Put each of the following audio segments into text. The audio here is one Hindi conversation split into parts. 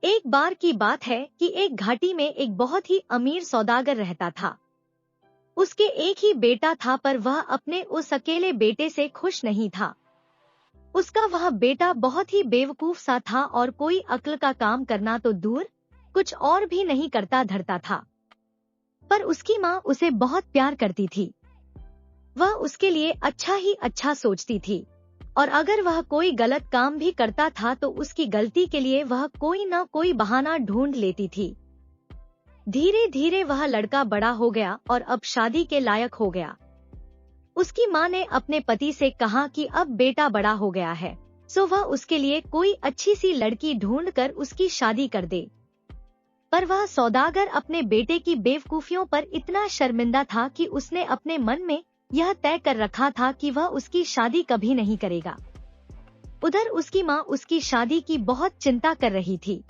एक बार की बात है कि एक घाटी में एक बहुत ही अमीर सौदागर रहता था। उसके एक ही बेटा था, पर वह अपने उस अकेले बेटे से खुश नहीं था। उसका वह बेटा बहुत ही बेवकूफ सा था और कोई अक्ल का काम करना तो दूर, कुछ और भी नहीं करता धरता था। पर उसकी माँ उसे बहुत प्यार करती थी। वह उसके लिए अच्छा ही अच्छा सोचती थी, और अगर वह कोई गलत काम भी करता था तो उसकी गलती के लिए वह कोई न कोई बहाना ढूंढ लेती थी। धीरे धीरे वह लड़का बड़ा हो गया और अब शादी के लायक हो गया। उसकी माँ ने अपने पति से कहा कि अब बेटा बड़ा हो गया है, सो वह उसके लिए कोई अच्छी सी लड़की ढूंढकर उसकी शादी कर दे। पर वह सौदागर अपने बेटे की बेवकूफियों पर इतना शर्मिंदा था कि उसने अपने मन में यह तय कर रखा था कि वह उसकी शादी कभी नहीं करेगा। उधर उसकी माँ उसकी शादी की बहुत चिंता कर रही थी।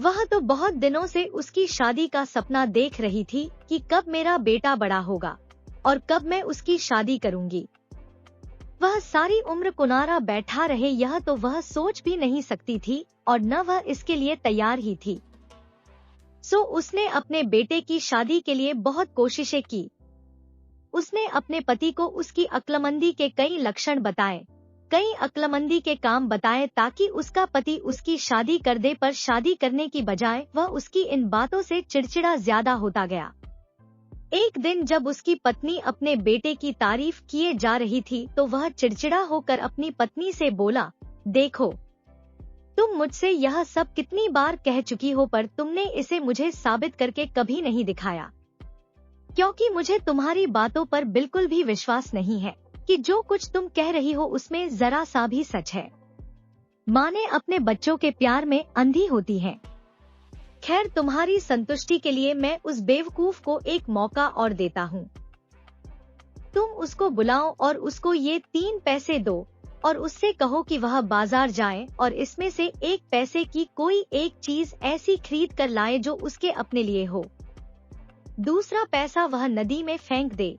वह तो बहुत दिनों से उसकी शादी का सपना देख रही थी कि कब मेरा बेटा बड़ा होगा और कब मैं उसकी शादी करूंगी। वह सारी उम्र कुंवारा बैठा रहे यह तो वह सोच भी नहीं सकती थी, और न वह इसके लिए तैयार ही थी। सो उसने अपने बेटे की शादी के लिए बहुत कोशिशें की। उसने अपने पति को उसकी अक्लमंदी के कई लक्षण बताए, कई अक्लमंदी के काम बताए, ताकि उसका पति उसकी शादी कर दे। पर शादी करने की बजाय वह उसकी इन बातों से चिड़चिड़ा ज्यादा होता गया। एक दिन जब उसकी पत्नी अपने बेटे की तारीफ किए जा रही थी तो वह चिड़चिड़ा होकर अपनी पत्नी से बोला, देखो, तुम मुझसे यह सब कितनी बार कह चुकी हो, पर तुमने इसे मुझे साबित करके कभी नहीं दिखाया, क्योंकि मुझे तुम्हारी बातों पर बिल्कुल भी विश्वास नहीं है कि जो कुछ तुम कह रही हो उसमें जरा सा भी सच है। माँ ने अपने बच्चों के प्यार में अंधी होती है। खैर, तुम्हारी संतुष्टि के लिए मैं उस बेवकूफ को एक मौका और देता हूँ। तुम उसको बुलाओ और उसको ये 3 पैसे दो और उससे कहो कि वह बाजार जाए और इसमें से 1 पैसे की कोई एक चीज ऐसी खरीद कर लाए जो उसके अपने लिए हो। दूसरा पैसा वह नदी में फेंक दे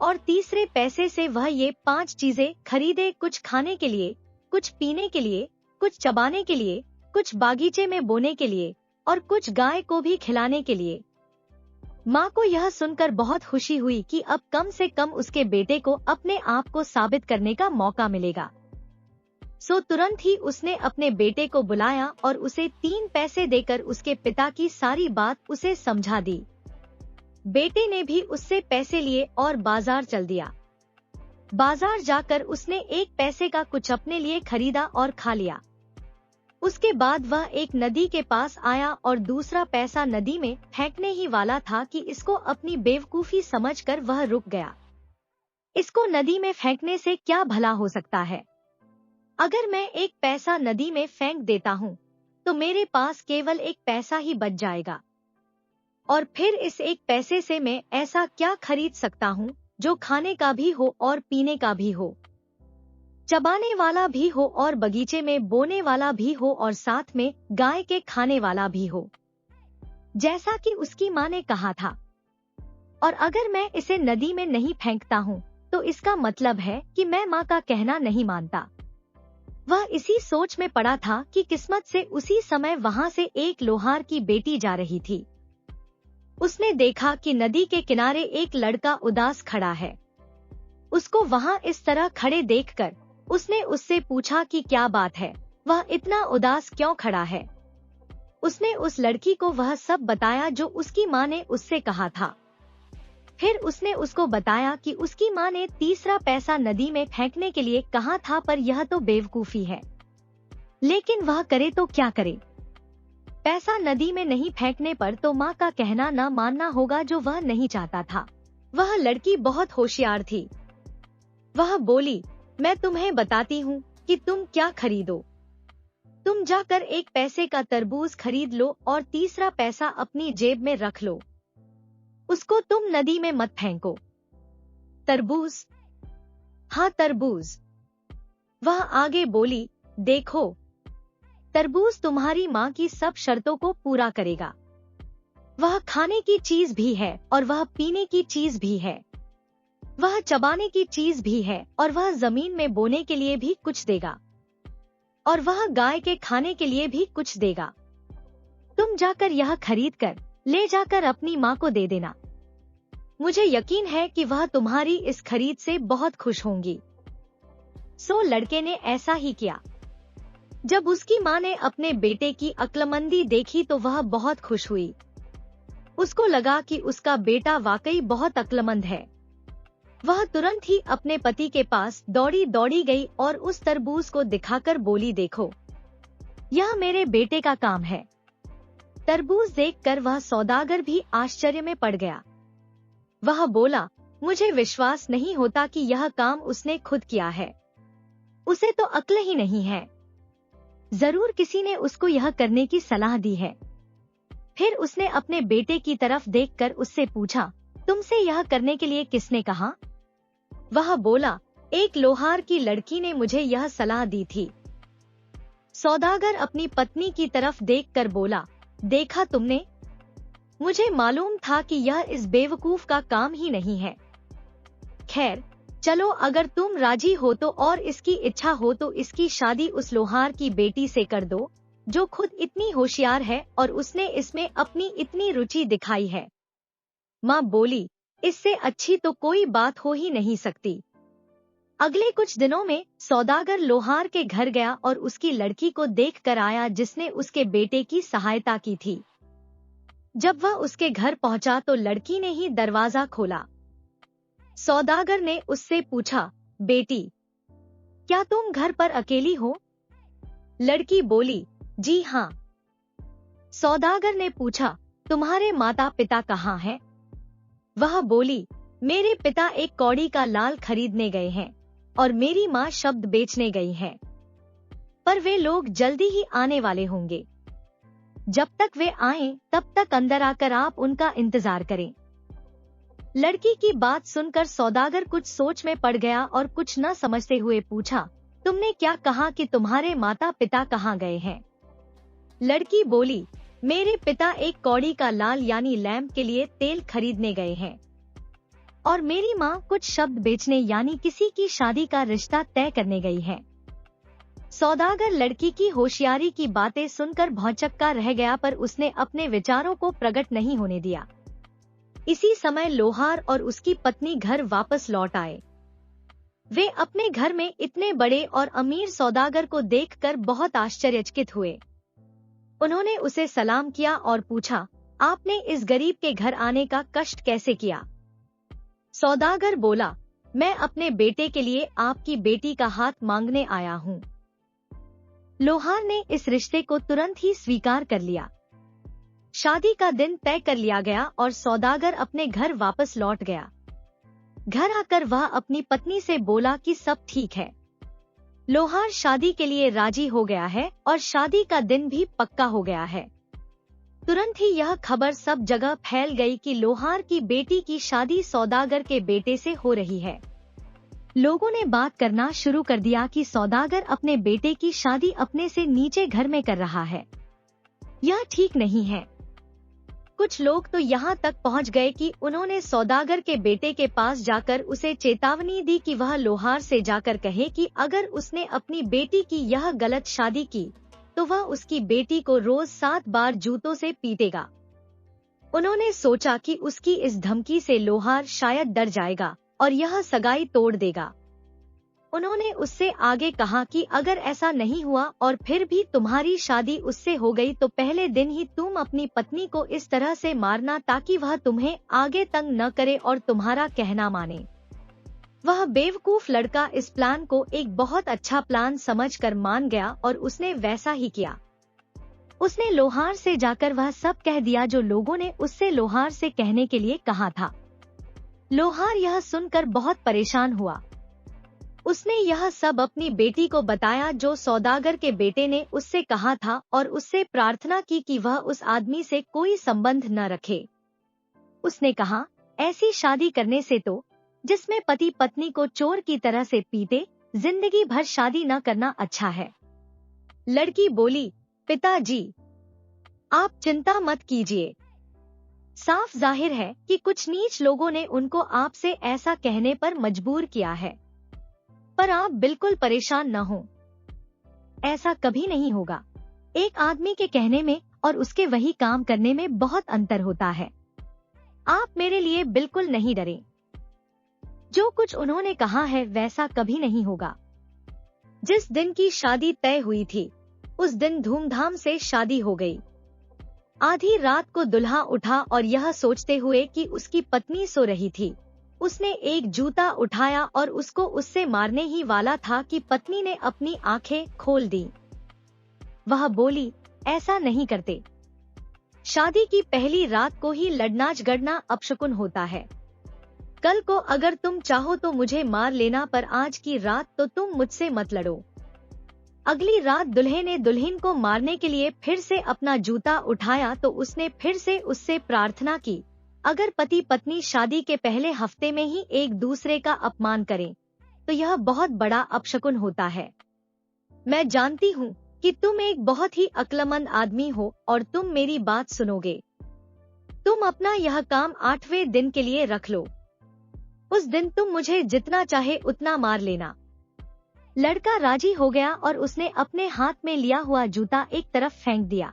और तीसरे पैसे से वह ये 5 चीजें खरीदे, कुछ खाने के लिए, कुछ पीने के लिए, कुछ चबाने के लिए, कुछ बागीचे में बोने के लिए और कुछ गाय को भी खिलाने के लिए। माँ को यह सुनकर बहुत खुशी हुई कि अब कम से कम उसके बेटे को अपने आप को साबित करने का मौका मिलेगा। सो तुरंत ही उसने अपने बेटे को बुलाया और उसे 3 पैसे देकर उसके पिता की सारी बात उसे समझा दी। बेटे ने भी उससे पैसे लिए और बाजार चल दिया। बाजार जाकर उसने 1 पैसे का कुछ अपने लिए खरीदा और खा लिया। उसके बाद वह एक नदी के पास आया और दूसरा पैसा नदी में फेंकने ही वाला था कि इसको अपनी बेवकूफी समझकर वह रुक गया। इसको नदी में फेंकने से क्या भला हो सकता है? अगर मैं 1 पैसा नदी में फेंक देता हूँ तो मेरे पास केवल 1 पैसा ही बच जाएगा, और फिर इस 1 पैसे से मैं ऐसा क्या खरीद सकता हूँ जो खाने का भी हो और पीने का भी हो, चबाने वाला भी हो और बगीचे में बोने वाला भी हो और साथ में गाय के खाने वाला भी हो, जैसा कि उसकी माँ ने कहा था। और अगर मैं इसे नदी में नहीं फेंकता हूँ तो इसका मतलब है कि मैं माँ का कहना नहीं मानता। वह इसी सोच में पड़ा था कि किस्मत से उसी समय वहाँ से एक लोहार की बेटी जा रही थी। उसने देखा कि नदी के किनारे एक लड़का उदास खड़ा है। उसको वहाँ इस तरह खड़े देखकर उसने उससे पूछा कि क्या बात है, वह इतना उदास क्यों खड़ा है। उसने उस लड़की को वह सब बताया जो उसकी माँ ने उससे कहा था। फिर उसने उसको बताया कि उसकी माँ ने तीसरा पैसा नदी में फेंकने के लिए कहा था, पर यह तो बेवकूफी है, लेकिन वह करे तो क्या करे। पैसा नदी में नहीं फेंकने पर तो माँ का कहना न मानना होगा, जो वह नहीं चाहता था। वह लड़की बहुत होशियार थी। वह बोली, मैं तुम्हें बताती हूँ कि तुम क्या खरीदो। तुम जाकर 1 पैसे का तरबूज खरीद लो और तीसरा पैसा अपनी जेब में रख लो। उसको तुम नदी में मत फेंको। तरबूज? हाँ, तरबूज। वह आगे बोली, देखो, तरबूज तुम्हारी माँ की सब शर्तों को पूरा करेगा। वह खाने की चीज भी है और वह पीने की चीज भी है, वह चबाने की चीज भी है और वह जमीन में बोने के लिए भी कुछ देगा। और वह गाय के खाने के लिए भी कुछ देगा। तुम जाकर यह खरीद कर ले जाकर अपनी माँ को दे देना। मुझे यकीन है कि वह तुम्हारी इस खरीद से बहुत खुश होंगी। सो लड़के ने ऐसा ही किया। जब उसकी माँ ने अपने बेटे की अक्लमंदी देखी तो वह बहुत खुश हुई। उसको लगा कि उसका बेटा वाकई बहुत अक्लमंद है। वह तुरंत ही अपने पति के पास दौड़ी दौड़ी गई और उस तरबूज को दिखाकर बोली, देखो, यह मेरे बेटे का काम है। तरबूज देखकर वह सौदागर भी आश्चर्य में पड़ गया। वह बोला, मुझे विश्वास नहीं होता कि यह काम उसने खुद किया है। उसे तो अक्ल ही नहीं है। जरूर किसी ने उसको यह करने की सलाह दी है। फिर उसने अपने बेटे की तरफ देखकर उससे पूछा, तुमसे यह करने के लिए किसने कहा? वह बोला, एक लोहार की लड़की ने मुझे यह सलाह दी थी। सौदागर अपनी पत्नी की तरफ देखकर बोला, देखा तुमने, मुझे मालूम था कि यह इस बेवकूफ का काम ही नहीं है। खैर चलो, अगर तुम राजी हो तो और इसकी इच्छा हो तो इसकी शादी उस लोहार की बेटी से कर दो, जो खुद इतनी होशियार है और उसने इसमें अपनी इतनी रुचि दिखाई है। माँ बोली, इससे अच्छी तो कोई बात हो ही नहीं सकती। अगले कुछ दिनों में सौदागर लोहार के घर गया और उसकी लड़की को देख कर आया जिसने उसके बेटे की सहायता की थी। जब वह उसके घर पहुंचा तो लड़की ने ही दरवाजा खोला। सौदागर ने उससे पूछा, बेटी, क्या तुम घर पर अकेली हो? लड़की बोली, जी हाँ। सौदागर ने पूछा, तुम्हारे माता पिता कहाँ हैं? वह बोली, मेरे पिता एक कौड़ी का लाल खरीदने गए हैं और मेरी माँ शब्द बेचने गई है, पर वे लोग जल्दी ही आने वाले होंगे। जब तक वे आएं, तब तक अंदर आकर आप उनका इंतजार करें। लड़की की बात सुनकर सौदागर कुछ सोच में पड़ गया और कुछ न समझते हुए पूछा, तुमने क्या कहा कि तुम्हारे माता पिता कहाँ गए हैं? लड़की बोली, मेरे पिता एक कौड़ी का लाल यानी लैंप के लिए तेल खरीदने गए हैं और मेरी माँ कुछ शब्द बेचने यानी किसी की शादी का रिश्ता तय करने गई है। सौदागर लड़की की होशियारी की बातें सुनकर भौंचक्का रह गया, पर उसने अपने विचारों को प्रकट नहीं होने दिया। इसी समय लोहार और उसकी पत्नी घर वापस लौट आए। वे अपने घर में इतने बड़े और अमीर सौदागर को देखकर बहुत आश्चर्यचकित हुए। उन्होंने उसे सलाम किया और पूछा, आपने इस गरीब के घर आने का कष्ट कैसे किया? सौदागर बोला, मैं अपने बेटे के लिए आपकी बेटी का हाथ मांगने आया हूँ। लोहार ने इस रिश्ते को तुरंत ही स्वीकार कर लिया। शादी का दिन तय कर लिया गया और सौदागर अपने घर वापस लौट गया। घर आकर वह अपनी पत्नी से बोला कि सब ठीक है, लोहार शादी के लिए राजी हो गया है और शादी का दिन भी पक्का हो गया है। तुरंत ही यह खबर सब जगह फैल गई कि लोहार की बेटी की शादी सौदागर के बेटे से हो रही है। लोगों ने बात करना शुरू कर दिया कि सौदागर अपने बेटे की शादी अपने से नीचे घर में कर रहा है। यह ठीक नहीं है। कुछ लोग तो यहाँ तक पहुँच गए कि उन्होंने सौदागर के बेटे के पास जाकर उसे चेतावनी दी कि वह लोहार से जाकर कहे कि अगर उसने अपनी बेटी की यह गलत शादी की तो वह उसकी बेटी को रोज 7 बार जूतों से पीटेगा। उन्होंने सोचा कि उसकी इस धमकी से लोहार शायद डर जाएगा और यह सगाई तोड़ देगा। उन्होंने उससे आगे कहा कि अगर ऐसा नहीं हुआ और फिर भी तुम्हारी शादी उससे हो गई तो पहले दिन ही तुम अपनी पत्नी को इस तरह से मारना ताकि वह तुम्हें आगे तंग न करे और तुम्हारा कहना माने। वह बेवकूफ लड़का इस प्लान को एक बहुत अच्छा प्लान समझकर मान गया और उसने वैसा ही किया। उसने लोहार से जाकर वह सब कह दिया जो लोगों ने उससे लोहार से कहने के लिए कहा था। लोहार यह सुनकर बहुत परेशान हुआ। उसने यह सब अपनी बेटी को बताया जो सौदागर के बेटे ने उससे कहा था और उससे प्रार्थना की कि वह उस आदमी से कोई संबंध न रखे। उसने कहा, ऐसी शादी करने से तो जिसमें पति पत्नी को चोर की तरह से पीटे, जिंदगी भर शादी न करना अच्छा है। लड़की बोली, पिताजी, आप चिंता मत कीजिए। साफ जाहिर है कि कुछ नीच लोगों ने उनको आपसे ऐसा कहने पर मजबूर किया है, पर आप बिल्कुल परेशान न हो। ऐसा कभी नहीं होगा। एक आदमी के कहने में और उसके वही काम करने में बहुत अंतर होता है। आप मेरे लिए बिल्कुल नहीं डरे। जो कुछ उन्होंने कहा है वैसा कभी नहीं होगा। जिस दिन की शादी तय हुई थी उस दिन धूमधाम से शादी हो गई। आधी रात को दूल्हा उठा और यह सोचते हुए कि उसकी पत्नी सो रही थी, उसने एक जूता उठाया और उसको उससे मारने ही वाला था कि पत्नी ने अपनी आंखें खोल दी। वह बोली, ऐसा नहीं करते। शादी की पहली रात को ही लड़ना झगड़ना अपशकुन होता है। कल को अगर तुम चाहो तो मुझे मार लेना, पर आज की रात तो तुम मुझसे मत लड़ो। अगली रात दुल्हे ने दुल्हन को मारने के लिए फिर से अपना जूता उठाया तो उसने फिर से उससे प्रार्थना की, अगर पति पत्नी शादी के पहले हफ्ते में ही एक दूसरे का अपमान करें तो यह बहुत बड़ा अपशकुन होता है। मैं जानती हूँ कि तुम एक बहुत ही अक्लमंद आदमी हो और तुम मेरी बात सुनोगे। तुम अपना यह काम 8वें दिन के लिए रख लो। उस दिन तुम मुझे जितना चाहे उतना मार लेना। लड़का राजी हो गया और उसने अपने हाथ में लिया हुआ जूता एक तरफ फेंक दिया।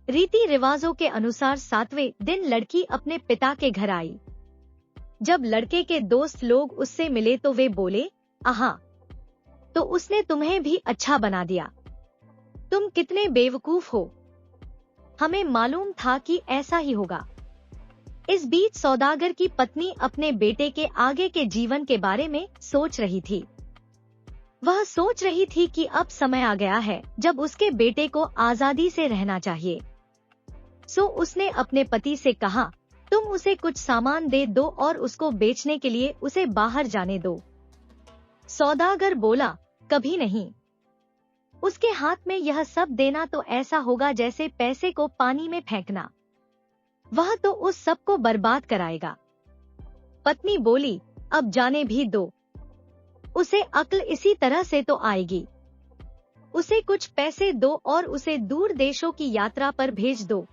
रीति रिवाजों के अनुसार 7वें दिन लड़की अपने पिता के घर आई। जब लड़के के दोस्त लोग उससे मिले तो वे बोले, आहा, तो उसने तुम्हें भी अच्छा बना दिया। तुम कितने बेवकूफ हो, हमें मालूम था कि ऐसा ही होगा। इस बीच सौदागर की पत्नी अपने बेटे के आगे के जीवन के बारे में सोच रही थी। वह सोच रही थी कि अब समय आ गया है जब उसके बेटे को आजादी से रहना चाहिए। सो उसने अपने पति से कहा, तुम उसे कुछ सामान दे दो और उसको बेचने के लिए उसे बाहर जाने दो। सौदागर बोला, कभी नहीं। उसके हाथ में यह सब देना तो ऐसा होगा जैसे पैसे को पानी में फेंकना। वह तो उस सब को बर्बाद कराएगा। पत्नी बोली, अब जाने भी दो, उसे अक्ल इसी तरह से तो आएगी। उसे कुछ पैसे दो और उसे दूर देशों की यात्रा पर भेज दो।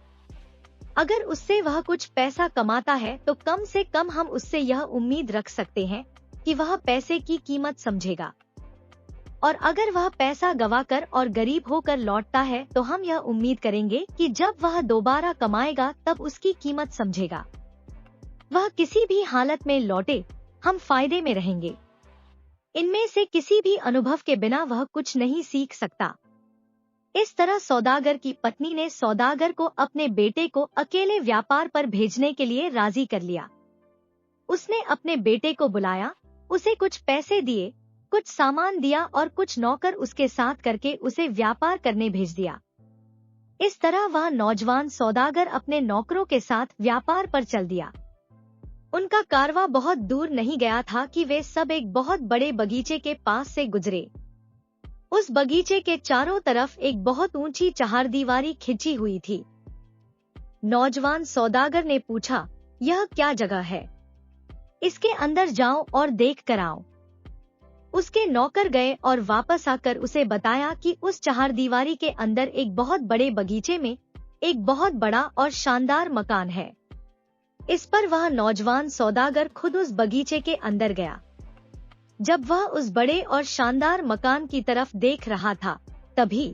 अगर उससे वह कुछ पैसा कमाता है तो कम से कम हम उससे यह उम्मीद रख सकते हैं कि वह पैसे की कीमत समझेगा। और अगर वह पैसा गवाकर और गरीब होकर लौटता है तो हम यह उम्मीद करेंगे कि जब वह दोबारा कमाएगा तब उसकी कीमत समझेगा। वह किसी भी हालत में लौटे, हम फायदे में रहेंगे। इनमें से किसी भी अनुभव के बिना वह कुछ नहीं सीख सकता। इस तरह सौदागर की पत्नी ने सौदागर को अपने बेटे को अकेले व्यापार पर भेजने के लिए राजी कर लिया। उसने अपने बेटे को बुलाया, उसे कुछ पैसे दिए, कुछ सामान दिया और कुछ नौकर उसके साथ करके उसे व्यापार करने भेज दिया। इस तरह वह नौजवान सौदागर अपने नौकरों के साथ व्यापार पर चल दिया। उनका कारवां बहुत दूर नहीं गया था कि वे सब एक बहुत बड़े बगीचे के पास से गुजरे। उस बगीचे के चारों तरफ एक बहुत ऊंची चहारदीवारी खिंची हुई थी। नौजवान सौदागर ने पूछा, यह क्या जगह है? इसके अंदर जाओ और देख कर आओ। उसके नौकर गए और वापस आकर उसे बताया कि उस चहारदीवारी के अंदर एक बहुत बड़े बगीचे में एक बहुत बड़ा और शानदार मकान है। इस पर वह नौजवान सौदागर खुद उस बगीचे के अंदर गया। जब वह उस बड़े और शानदार मकान की तरफ देख रहा था तभी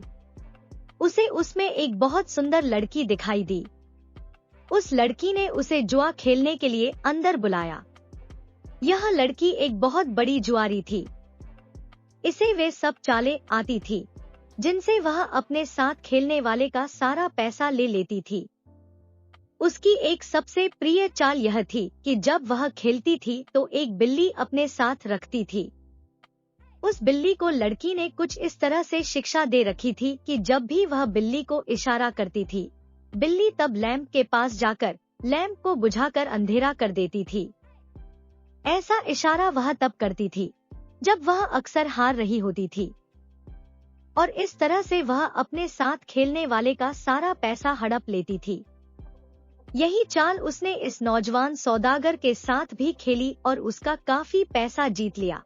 उसे उसमें एक बहुत सुंदर लड़की दिखाई दी। उस लड़की ने उसे जुआ खेलने के लिए अंदर बुलाया। यह लड़की एक बहुत बड़ी जुआरी थी। इसे वे सब चालें आती थी जिनसे वह अपने साथ खेलने वाले का सारा पैसा ले लेती थी। उसकी एक सबसे प्रिय चाल यह थी कि जब वह खेलती थी तो एक बिल्ली अपने साथ रखती थी। उस बिल्ली को लड़की ने कुछ इस तरह से शिक्षा दे रखी थी कि जब भी वह बिल्ली को इशारा करती थी, बिल्ली तब लैंप के पास जाकर लैंप को बुझाकर अंधेरा कर देती थी। ऐसा इशारा वह तब करती थी जब वह अक्सर हार रही होती थी, और इस तरह से वह अपने साथ खेलने वाले का सारा पैसा हड़प लेती थी। यही चाल उसने इस नौजवान सौदागर के साथ भी खेली और उसका काफी पैसा जीत लिया।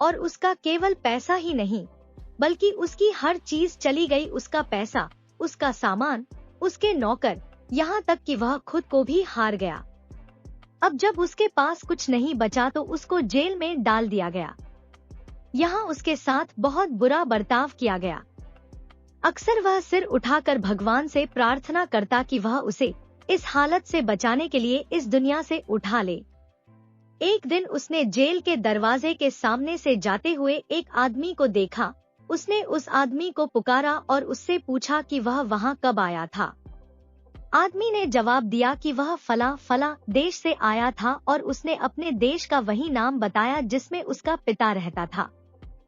और उसका केवल पैसा ही नहीं बल्कि उसकी हर चीज चली गई, उसका पैसा, उसका सामान, उसके नौकर, यहाँ तक कि वह खुद को भी हार गया। अब जब उसके पास कुछ नहीं बचा तो उसको जेल में डाल दिया गया। यहाँ उसके साथ बहुत बुरा बर्ताव किया गया। अक्सर वह सिर उठाकर भगवान से प्रार्थना करता कि वह उसे इस हालत से बचाने के लिए इस दुनिया से उठा ले। एक दिन उसने जेल के दरवाजे के सामने से जाते हुए एक आदमी को देखा। उसने उस आदमी को पुकारा और उससे पूछा कि वह वहां कब आया था। आदमी ने जवाब दिया कि वह फला फला देश से आया था और उसने अपने देश का वही नाम बताया जिसमें उसका पिता रहता था।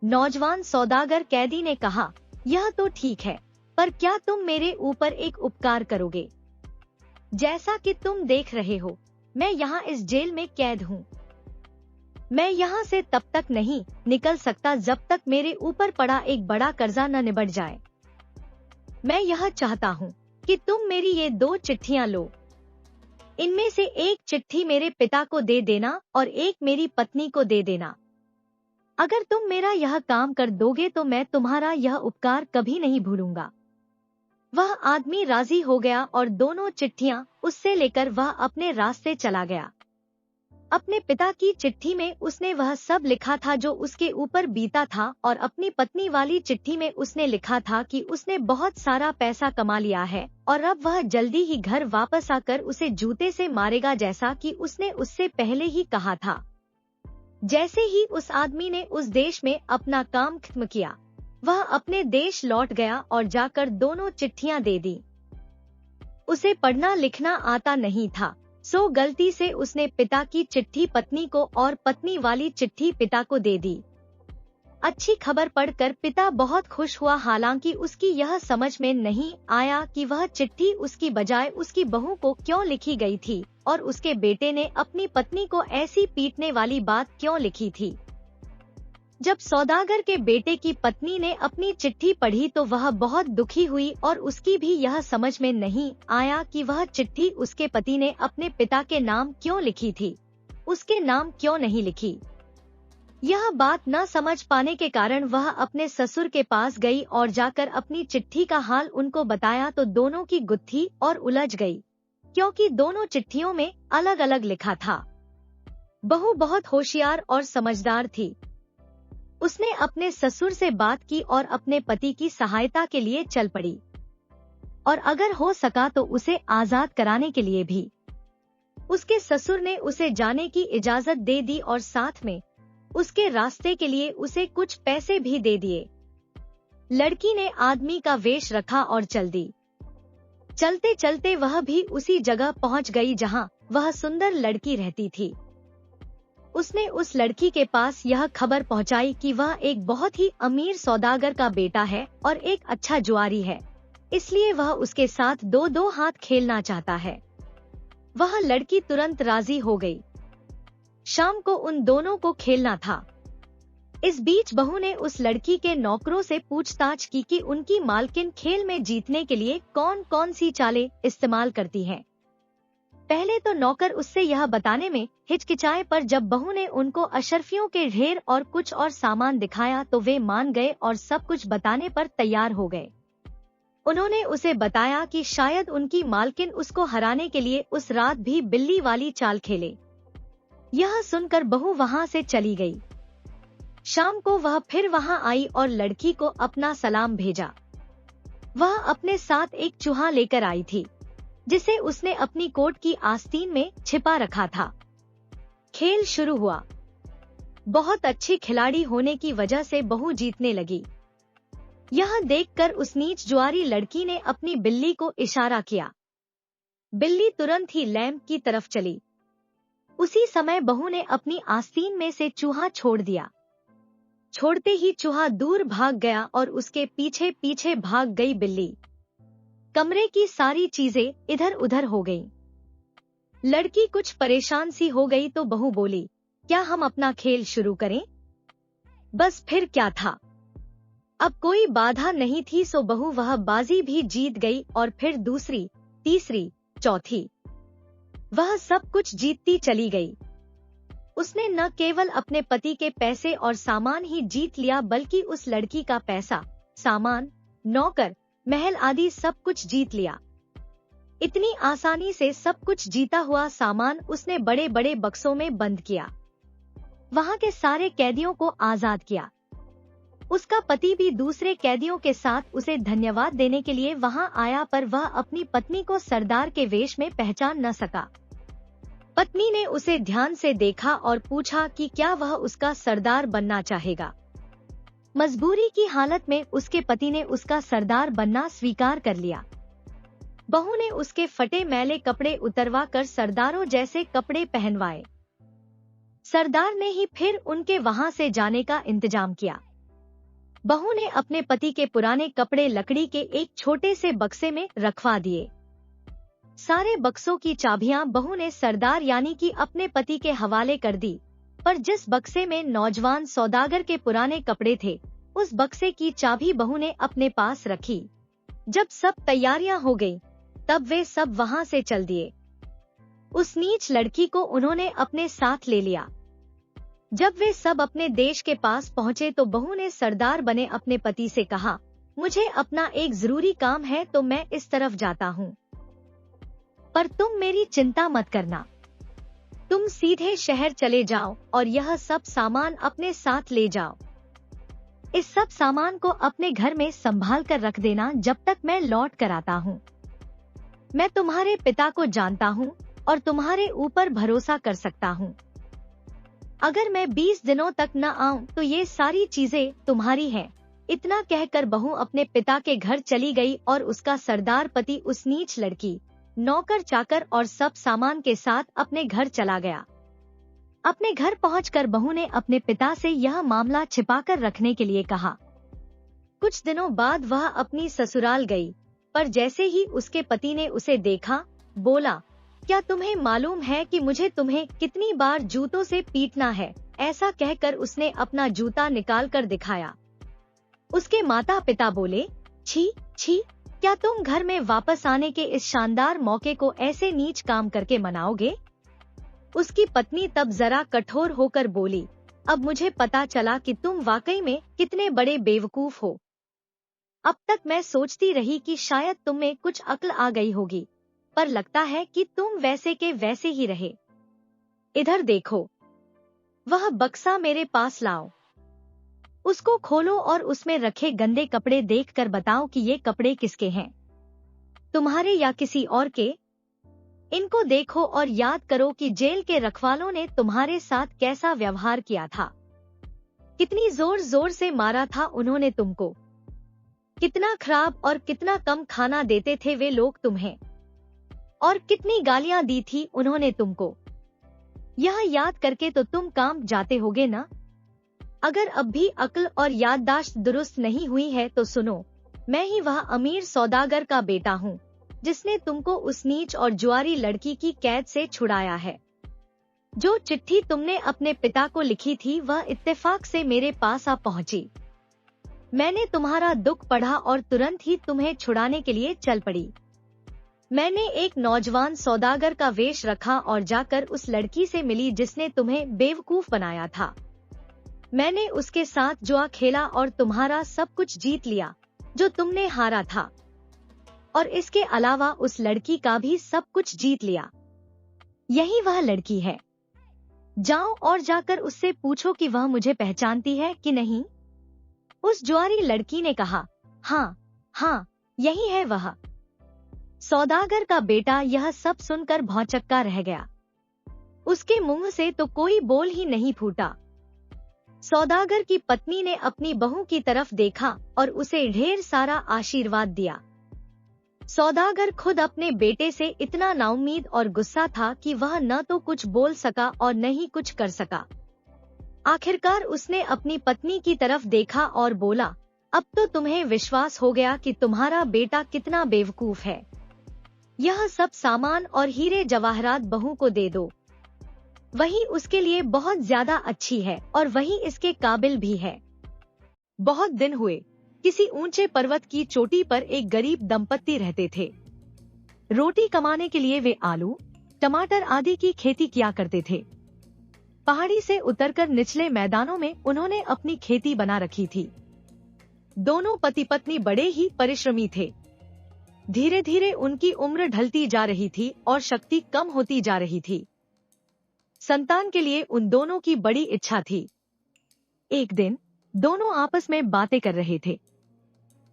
नौजवान सौदागर कैदी ने कहा, यह तो ठीक है, पर क्या तुम मेरे ऊपर एक उपकार करोगे? जैसा कि तुम देख रहे हो, मैं यहाँ इस जेल में कैद हूँ। मैं यहाँ से तब तक नहीं निकल सकता जब तक मेरे ऊपर पड़ा एक बड़ा कर्जा न निबट जाए। मैं यह चाहता हूँ कि तुम मेरी ये 2 चिट्ठियाँ लो। इनमें से एक चिट्ठी मेरे पिता को दे देना और एक मेरी पत्नी को दे देना। अगर तुम मेरा यह काम कर दोगे तो मैं तुम्हारा यह उपकार कभी नहीं भूलूंगा। वह आदमी राजी हो गया और दोनों चिट्ठियां उससे लेकर वह अपने रास्ते चला गया। अपने पिता की चिट्ठी में उसने वह सब लिखा था जो उसके ऊपर बीता था और अपनी पत्नी वाली चिट्ठी में उसने लिखा था कि उसने बहुत सारा पैसा कमा लिया है और अब वह जल्दी ही घर वापस आकर उसे जूते से मारेगा, जैसा कि उसने उससे पहले ही कहा था। जैसे ही उस आदमी ने उस देश में अपना काम खत्म किया, वह अपने देश लौट गया और जाकर दोनों चिट्ठियां दे दी। उसे पढ़ना लिखना आता नहीं था, सो गलती से उसने पिता की चिट्ठी पत्नी को और पत्नी वाली चिट्ठी पिता को दे दी। अच्छी खबर पढ़कर पिता बहुत खुश हुआ, हालांकि उसकी यह समझ में नहीं आया कि वह चिट्ठी उसकी बजाय उसकी बहू को क्यों लिखी गई थी और उसके बेटे ने अपनी पत्नी को ऐसी पीटने वाली बात क्यों लिखी थी। जब सौदागर के बेटे की पत्नी ने अपनी चिट्ठी पढ़ी तो वह बहुत दुखी हुई और उसकी भी यह समझ में नहीं आया कि वह चिट्ठी उसके पति ने अपने पिता के नाम क्यों लिखी थी, उसके नाम क्यों नहीं लिखी। यह बात न समझ पाने के कारण वह अपने ससुर के पास गई और जाकर अपनी चिट्ठी का हाल उनको बताया तो दोनों की गुत्थी और उलझ गई, क्योंकि दोनों चिट्ठियों में अलग अलग लिखा था। बहू बहुत होशियार और समझदार थी। उसने अपने ससुर से बात की और अपने पति की सहायता के लिए चल पड़ी और अगर हो सका तो उसे आजाद कराने के लिए भी। उसके ससुर ने उसे जाने की इजाजत दे दी और साथ में उसके रास्ते के लिए उसे कुछ पैसे भी दे दिए। लड़की ने आदमी का वेश रखा और चल दी। चलते चलते वह भी उसी जगह पहुंच गई जहां वह सुंदर लड़की रहती थी। उसने उस लड़की के पास यह खबर पहुंचाई कि वह एक बहुत ही अमीर सौदागर का बेटा है और एक अच्छा जुआरी है, इसलिए वह उसके साथ 2-2 हाथ खेलना चाहता है। वह लड़की तुरंत राजी हो गई। शाम को उन दोनों को खेलना था। इस बीच बहू ने उस लड़की के नौकरों से पूछताछ की कि उनकी मालकिन खेल में जीतने के लिए कौन कौन सी चालें इस्तेमाल करती है। पहले तो नौकर उससे यह बताने में हिचकिचाए, पर जब बहू ने उनको अशर्फियों के ढेर और कुछ और सामान दिखाया तो वे मान गए और सब कुछ बताने पर तैयार हो गए। उन्होंने उसे बताया कि शायद उनकी मालकिन उसको हराने के लिए उस रात भी बिल्ली वाली चाल खेले। यह सुनकर बहू वहां से चली गई। शाम को वह फिर वहां आई और लड़की को अपना सलाम भेजा। वह अपने साथ एक चूहा लेकर आई थी जिसे उसने अपनी कोट की आस्तीन में छिपा रखा था। खेल शुरू हुआ। बहुत अच्छी खिलाड़ी होने की वजह से बहू जीतने लगी। यह देखकर उस नीच जुआरी लड़की ने अपनी बिल्ली को इशारा किया। बिल्ली तुरंत ही लैंप की तरफ चली। उसी समय बहू ने अपनी आस्तीन में से चूहा छोड़ दिया। छोड़ते ही चूहा दूर भाग गया और उसके पीछे पीछे भाग गई बिल्ली। कमरे की सारी चीजें इधर उधर हो गईं। लड़की कुछ परेशान सी हो गई तो बहू बोली, क्या हम अपना खेल शुरू करें? बस फिर क्या था, अब कोई बाधा नहीं थी, सो बहू वह बाजी भी जीत गई और फिर दूसरी, तीसरी, चौथी, वह सब कुछ जीतती चली गई। उसने न केवल अपने पति के पैसे और सामान ही जीत लिया बल्कि उस लड़की का पैसा, सामान, नौकर, महल आदि सब कुछ जीत लिया। इतनी आसानी से सब कुछ जीता हुआ सामान उसने बड़े बड़े बक्सों में बंद किया। वहां के सारे कैदियों को आजाद किया। उसका पति भी दूसरे कैदियों के साथ उसे धन्यवाद देने के लिए वहां आया, पर वह अपनी पत्नी को सरदार के वेश में पहचान न सका। पत्नी ने उसे ध्यान से देखा और पूछा कि क्या वह उसका सरदार बनना चाहेगा। मजबूरी की हालत में उसके पति ने उसका सरदार बनना स्वीकार कर लिया। बहू ने उसके फटे मैले कपड़े उतरवा कर सरदारों जैसे कपड़े पहनवाए। सरदार ने ही फिर उनके वहां से जाने का इंतजाम किया। बहू ने अपने पति के पुराने कपड़े लकड़ी के एक छोटे से बक्से में रखवा दिए। सारे बक्सों की चाबियां बहू ने सरदार यानी कि अपने पति के हवाले कर दी, पर जिस बक्से में नौजवान सौदागर के पुराने कपड़े थे, उस बक्से की चाबी बहू ने अपने पास रखी। जब सब तैयारियां हो गई, तब वे सब वहां से चल दिए। उस नीच लड़की को उन्होंने अपने साथ ले लिया। जब वे सब अपने देश के पास पहुंचे तो बहू ने सरदार बने अपने पति से कहा, मुझे अपना एक जरूरी काम है तो मैं इस तरफ जाता हूँ, पर तुम मेरी चिंता मत करना। तुम सीधे शहर चले जाओ और यह सब सामान अपने साथ ले जाओ। इस सब सामान को अपने घर में संभाल कर रख देना जब तक मैं लौट कर आता हूँ। मैं तुम्हारे पिता को जानता हूँ और तुम्हारे ऊपर भरोसा कर सकता हूँ। अगर मैं 20 दिनों तक न आऊं तो ये सारी चीजें तुम्हारी हैं। इतना कहकर बहू अपने पिता के घर चली गई और उसका सरदार पति उस नीच लड़की, नौकर चाकर और सब सामान के साथ अपने घर चला गया। अपने घर पहुंचकर बहू ने अपने पिता से यह मामला छिपाकर रखने के लिए कहा। कुछ दिनों बाद वह अपनी ससुराल गई, पर जैसे ही उसके पति ने उसे देखा, बोला, क्या तुम्हें मालूम है कि मुझे तुम्हें कितनी बार जूतों से पीटना है? ऐसा कहकर उसने अपना जूता निकाल कर दिखाया। उसके माता पिता बोले, छी छी, क्या तुम घर में वापस आने के इस शानदार मौके को ऐसे नीच काम करके मनाओगे? उसकी पत्नी तब जरा कठोर होकर बोली, अब मुझे पता चला कि तुम वाकई में कितने बड़े बेवकूफ हो। अब तक मैं सोचती रही कि शायद तुम में कुछ अक्ल आ गई होगी, पर लगता है कि तुम वैसे के वैसे ही रहे। इधर देखो, वह बक्सा मेरे पास लाओ। उसको खोलो और उसमें रखे गंदे कपड़े देखकर बताओ कि ये कपड़े किसके हैं, तुम्हारे या किसी और के? इनको देखो और याद करो कि जेल के रखवालों ने तुम्हारे साथ कैसा व्यवहार किया था। कितनी जोर जोर से मारा था उन्होंने तुमको, कितना खराब और कितना कम खाना देते थे वे लोग तुम्हें, और कितनी गालियां दी थी उन्होंने तुमको। यह याद करके तो तुम काम जाते होगे ना? अगर अब भी अक्ल और याददाश्त दुरुस्त नहीं हुई है तो सुनो, मैं ही वह अमीर सौदागर का बेटा हूँ जिसने तुमको उस नीच और जुआरी लड़की की कैद से छुड़ाया है। जो चिट्ठी तुमने अपने पिता को लिखी थी वह इत्तेफाक से मेरे पास आ पहुंची। मैंने तुम्हारा दुख पढ़ा और तुरंत ही तुम्हें छुड़ाने के लिए चल पड़ी। मैंने एक नौजवान सौदागर का वेश रखा और जाकर उस लड़की से मिली जिसने तुम्हें बेवकूफ बनाया था। मैंने उसके साथ जुआ खेला और तुम्हारा सब कुछ जीत लिया जो तुमने हारा था, और इसके अलावा उस लड़की का भी सब कुछ जीत लिया। यही वह लड़की है। जाओ और जाकर उससे पूछो कि वह मुझे पहचानती है कि नहीं। उस जुआरी लड़की ने कहा, हाँ हाँ, यही है वह। सौदागर का बेटा यह सब सुनकर भौंचक्का रह गया। उसके मुंह से तो कोई बोल ही नहीं फूटा। सौदागर की पत्नी ने अपनी बहू की तरफ देखा और उसे ढेर सारा आशीर्वाद दिया। सौदागर खुद अपने बेटे से इतना नाउम्मीद और गुस्सा था कि वह न तो कुछ बोल सका और न ही कुछ कर सका। आखिरकार उसने अपनी पत्नी की तरफ देखा और बोला, अब तो तुम्हें विश्वास हो गया कि तुम्हारा बेटा कितना बेवकूफ है। यह सब सामान और हीरे जवाहरात बहू को दे दो। वही उसके लिए बहुत ज्यादा अच्छी है और वही इसके काबिल भी है। बहुत दिन हुए, किसी ऊंचे पर्वत की चोटी पर एक गरीब दंपत्ति रहते थे। रोटी कमाने के लिए वे आलू, टमाटर आदि की खेती किया करते थे। पहाड़ी से उतरकर निचले मैदानों में उन्होंने अपनी खेती बना रखी थी। दोनों पति पत्नी बड़े ही परिश्रमी थे। धीरे धीरे उनकी उम्र ढलती जा रही थी और शक्ति कम होती जा रही थी। संतान के लिए उन दोनों की बड़ी इच्छा थी। एक दिन दोनों आपस में बातें कर रहे थे।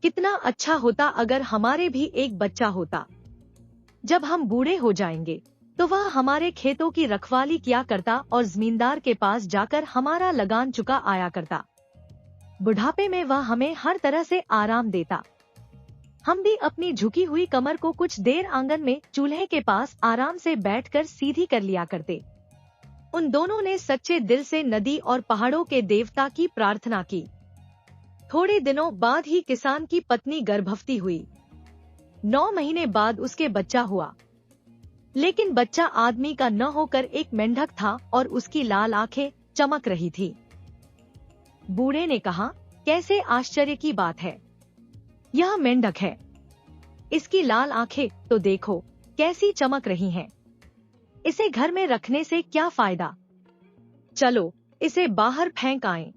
कितना अच्छा होता अगर हमारे भी एक बच्चा होता। जब हम बूढ़े हो जाएंगे तो वह हमारे खेतों की रखवाली किया करता और जमींदार के पास जाकर हमारा लगान चुका आया करता। बुढ़ापे में वह हमें हर तरह से आराम देता। हम भी अपनी झुकी हुई कमर को कुछ देर आंगन में चूल्हे के पास आराम से बैठकर सीधी कर लिया करते। उन दोनों ने सच्चे दिल से नदी और पहाड़ों के देवता की प्रार्थना की। थोड़े दिनों बाद ही किसान की पत्नी गर्भवती हुई। 9 महीने बाद उसके बच्चा हुआ, लेकिन बच्चा आदमी का न होकर एक मेंढक था और उसकी लाल आंखें चमक रही थी। बूढ़े ने कहा, कैसे आश्चर्य की बात है, यह मेंढक है, इसकी लाल आंखें तो देखो कैसी चमक रही हैं। इसे घर में रखने से क्या फायदा, चलो इसे बाहर फेंक आएं।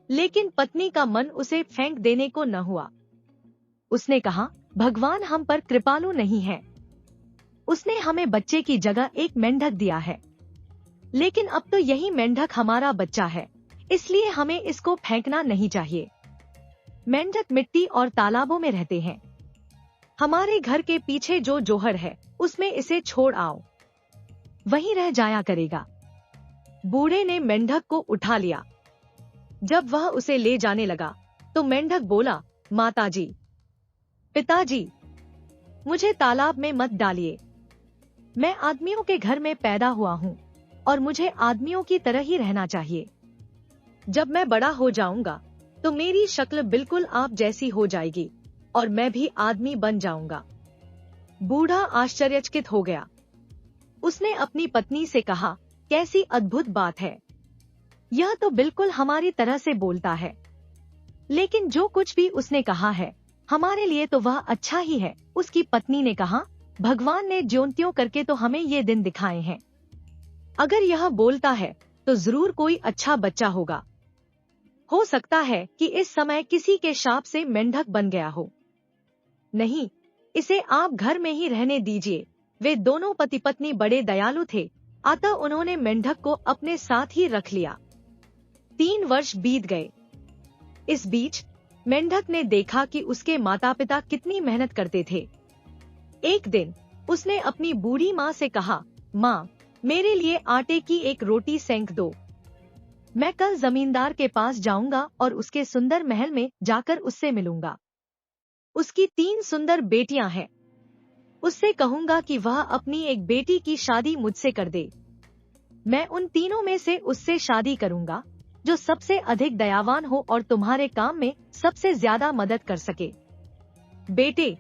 लेकिन पत्नी का मन उसे फेंक देने को न हुआ। उसने कहा, भगवान हम पर कृपालु नहीं है, उसने हमें बच्चे की जगह एक मेंढक दिया है, लेकिन अब तो यही मेंढक हमारा बच्चा है, इसलिए हमें इसको फेंकना नहीं चाहिए। मेंढक मिट्टी और तालाबों में रहते हैं, हमारे घर के पीछे जो जोहर है उसमें इसे छोड़ आओ, वहीं रह जाया करेगा। बूढ़े ने मेंढक को उठा लिया। जब वह उसे ले जाने लगा तो मेंढक बोला, माताजी, पिताजी, मुझे तालाब में मत डालिए, मैं आदमियों के घर में पैदा हुआ हूँ और मुझे आदमियों की तरह ही रहना चाहिए। जब मैं बड़ा हो जाऊंगा तो मेरी शक्ल बिल्कुल आप जैसी हो जाएगी और मैं भी आदमी बन जाऊंगा। बूढ़ा आश्चर्यचकित हो गया। उसने अपनी पत्नी से कहा, कैसी अद्भुत बात है, यह तो बिल्कुल हमारी तरह से बोलता है। लेकिन जो कुछ भी उसने कहा है हमारे लिए तो वह अच्छा ही है। उसकी पत्नी ने कहा, भगवान ने ज्योंतियों करके तो हमें ये दिन दिखाए हैं, अगर यह बोलता है तो जरूर कोई अच्छा बच्चा होगा। हो सकता है कि इस समय किसी के शाप से मेंढक बन गया हो। नहीं, इसे आप घर में ही रहने दीजिए। वे दोनों पति पत्नी बड़े दयालु थे, अतः उन्होंने मेंढक को अपने साथ ही रख लिया। 3 वर्ष बीत गए। इस बीच मेंढक ने देखा कि उसके माता पिता कितनी मेहनत करते थे। एक दिन उसने अपनी बूढ़ी माँ से कहा, माँ, मेरे लिए आटे की एक रोटी सेंक दो, मैं कल जमींदार के पास जाऊंगा और उसके सुंदर महल में जाकर उससे मिलूंगा। उसकी 3 सुंदर बेटियां हैं, उससे कहूंगा कि वह अपनी एक बेटी की शादी मुझसे कर दे। मैं उन तीनों में से उससे शादी करूंगा जो सबसे अधिक दयावान हो और तुम्हारे काम में सबसे ज्यादा मदद कर सके। बेटे,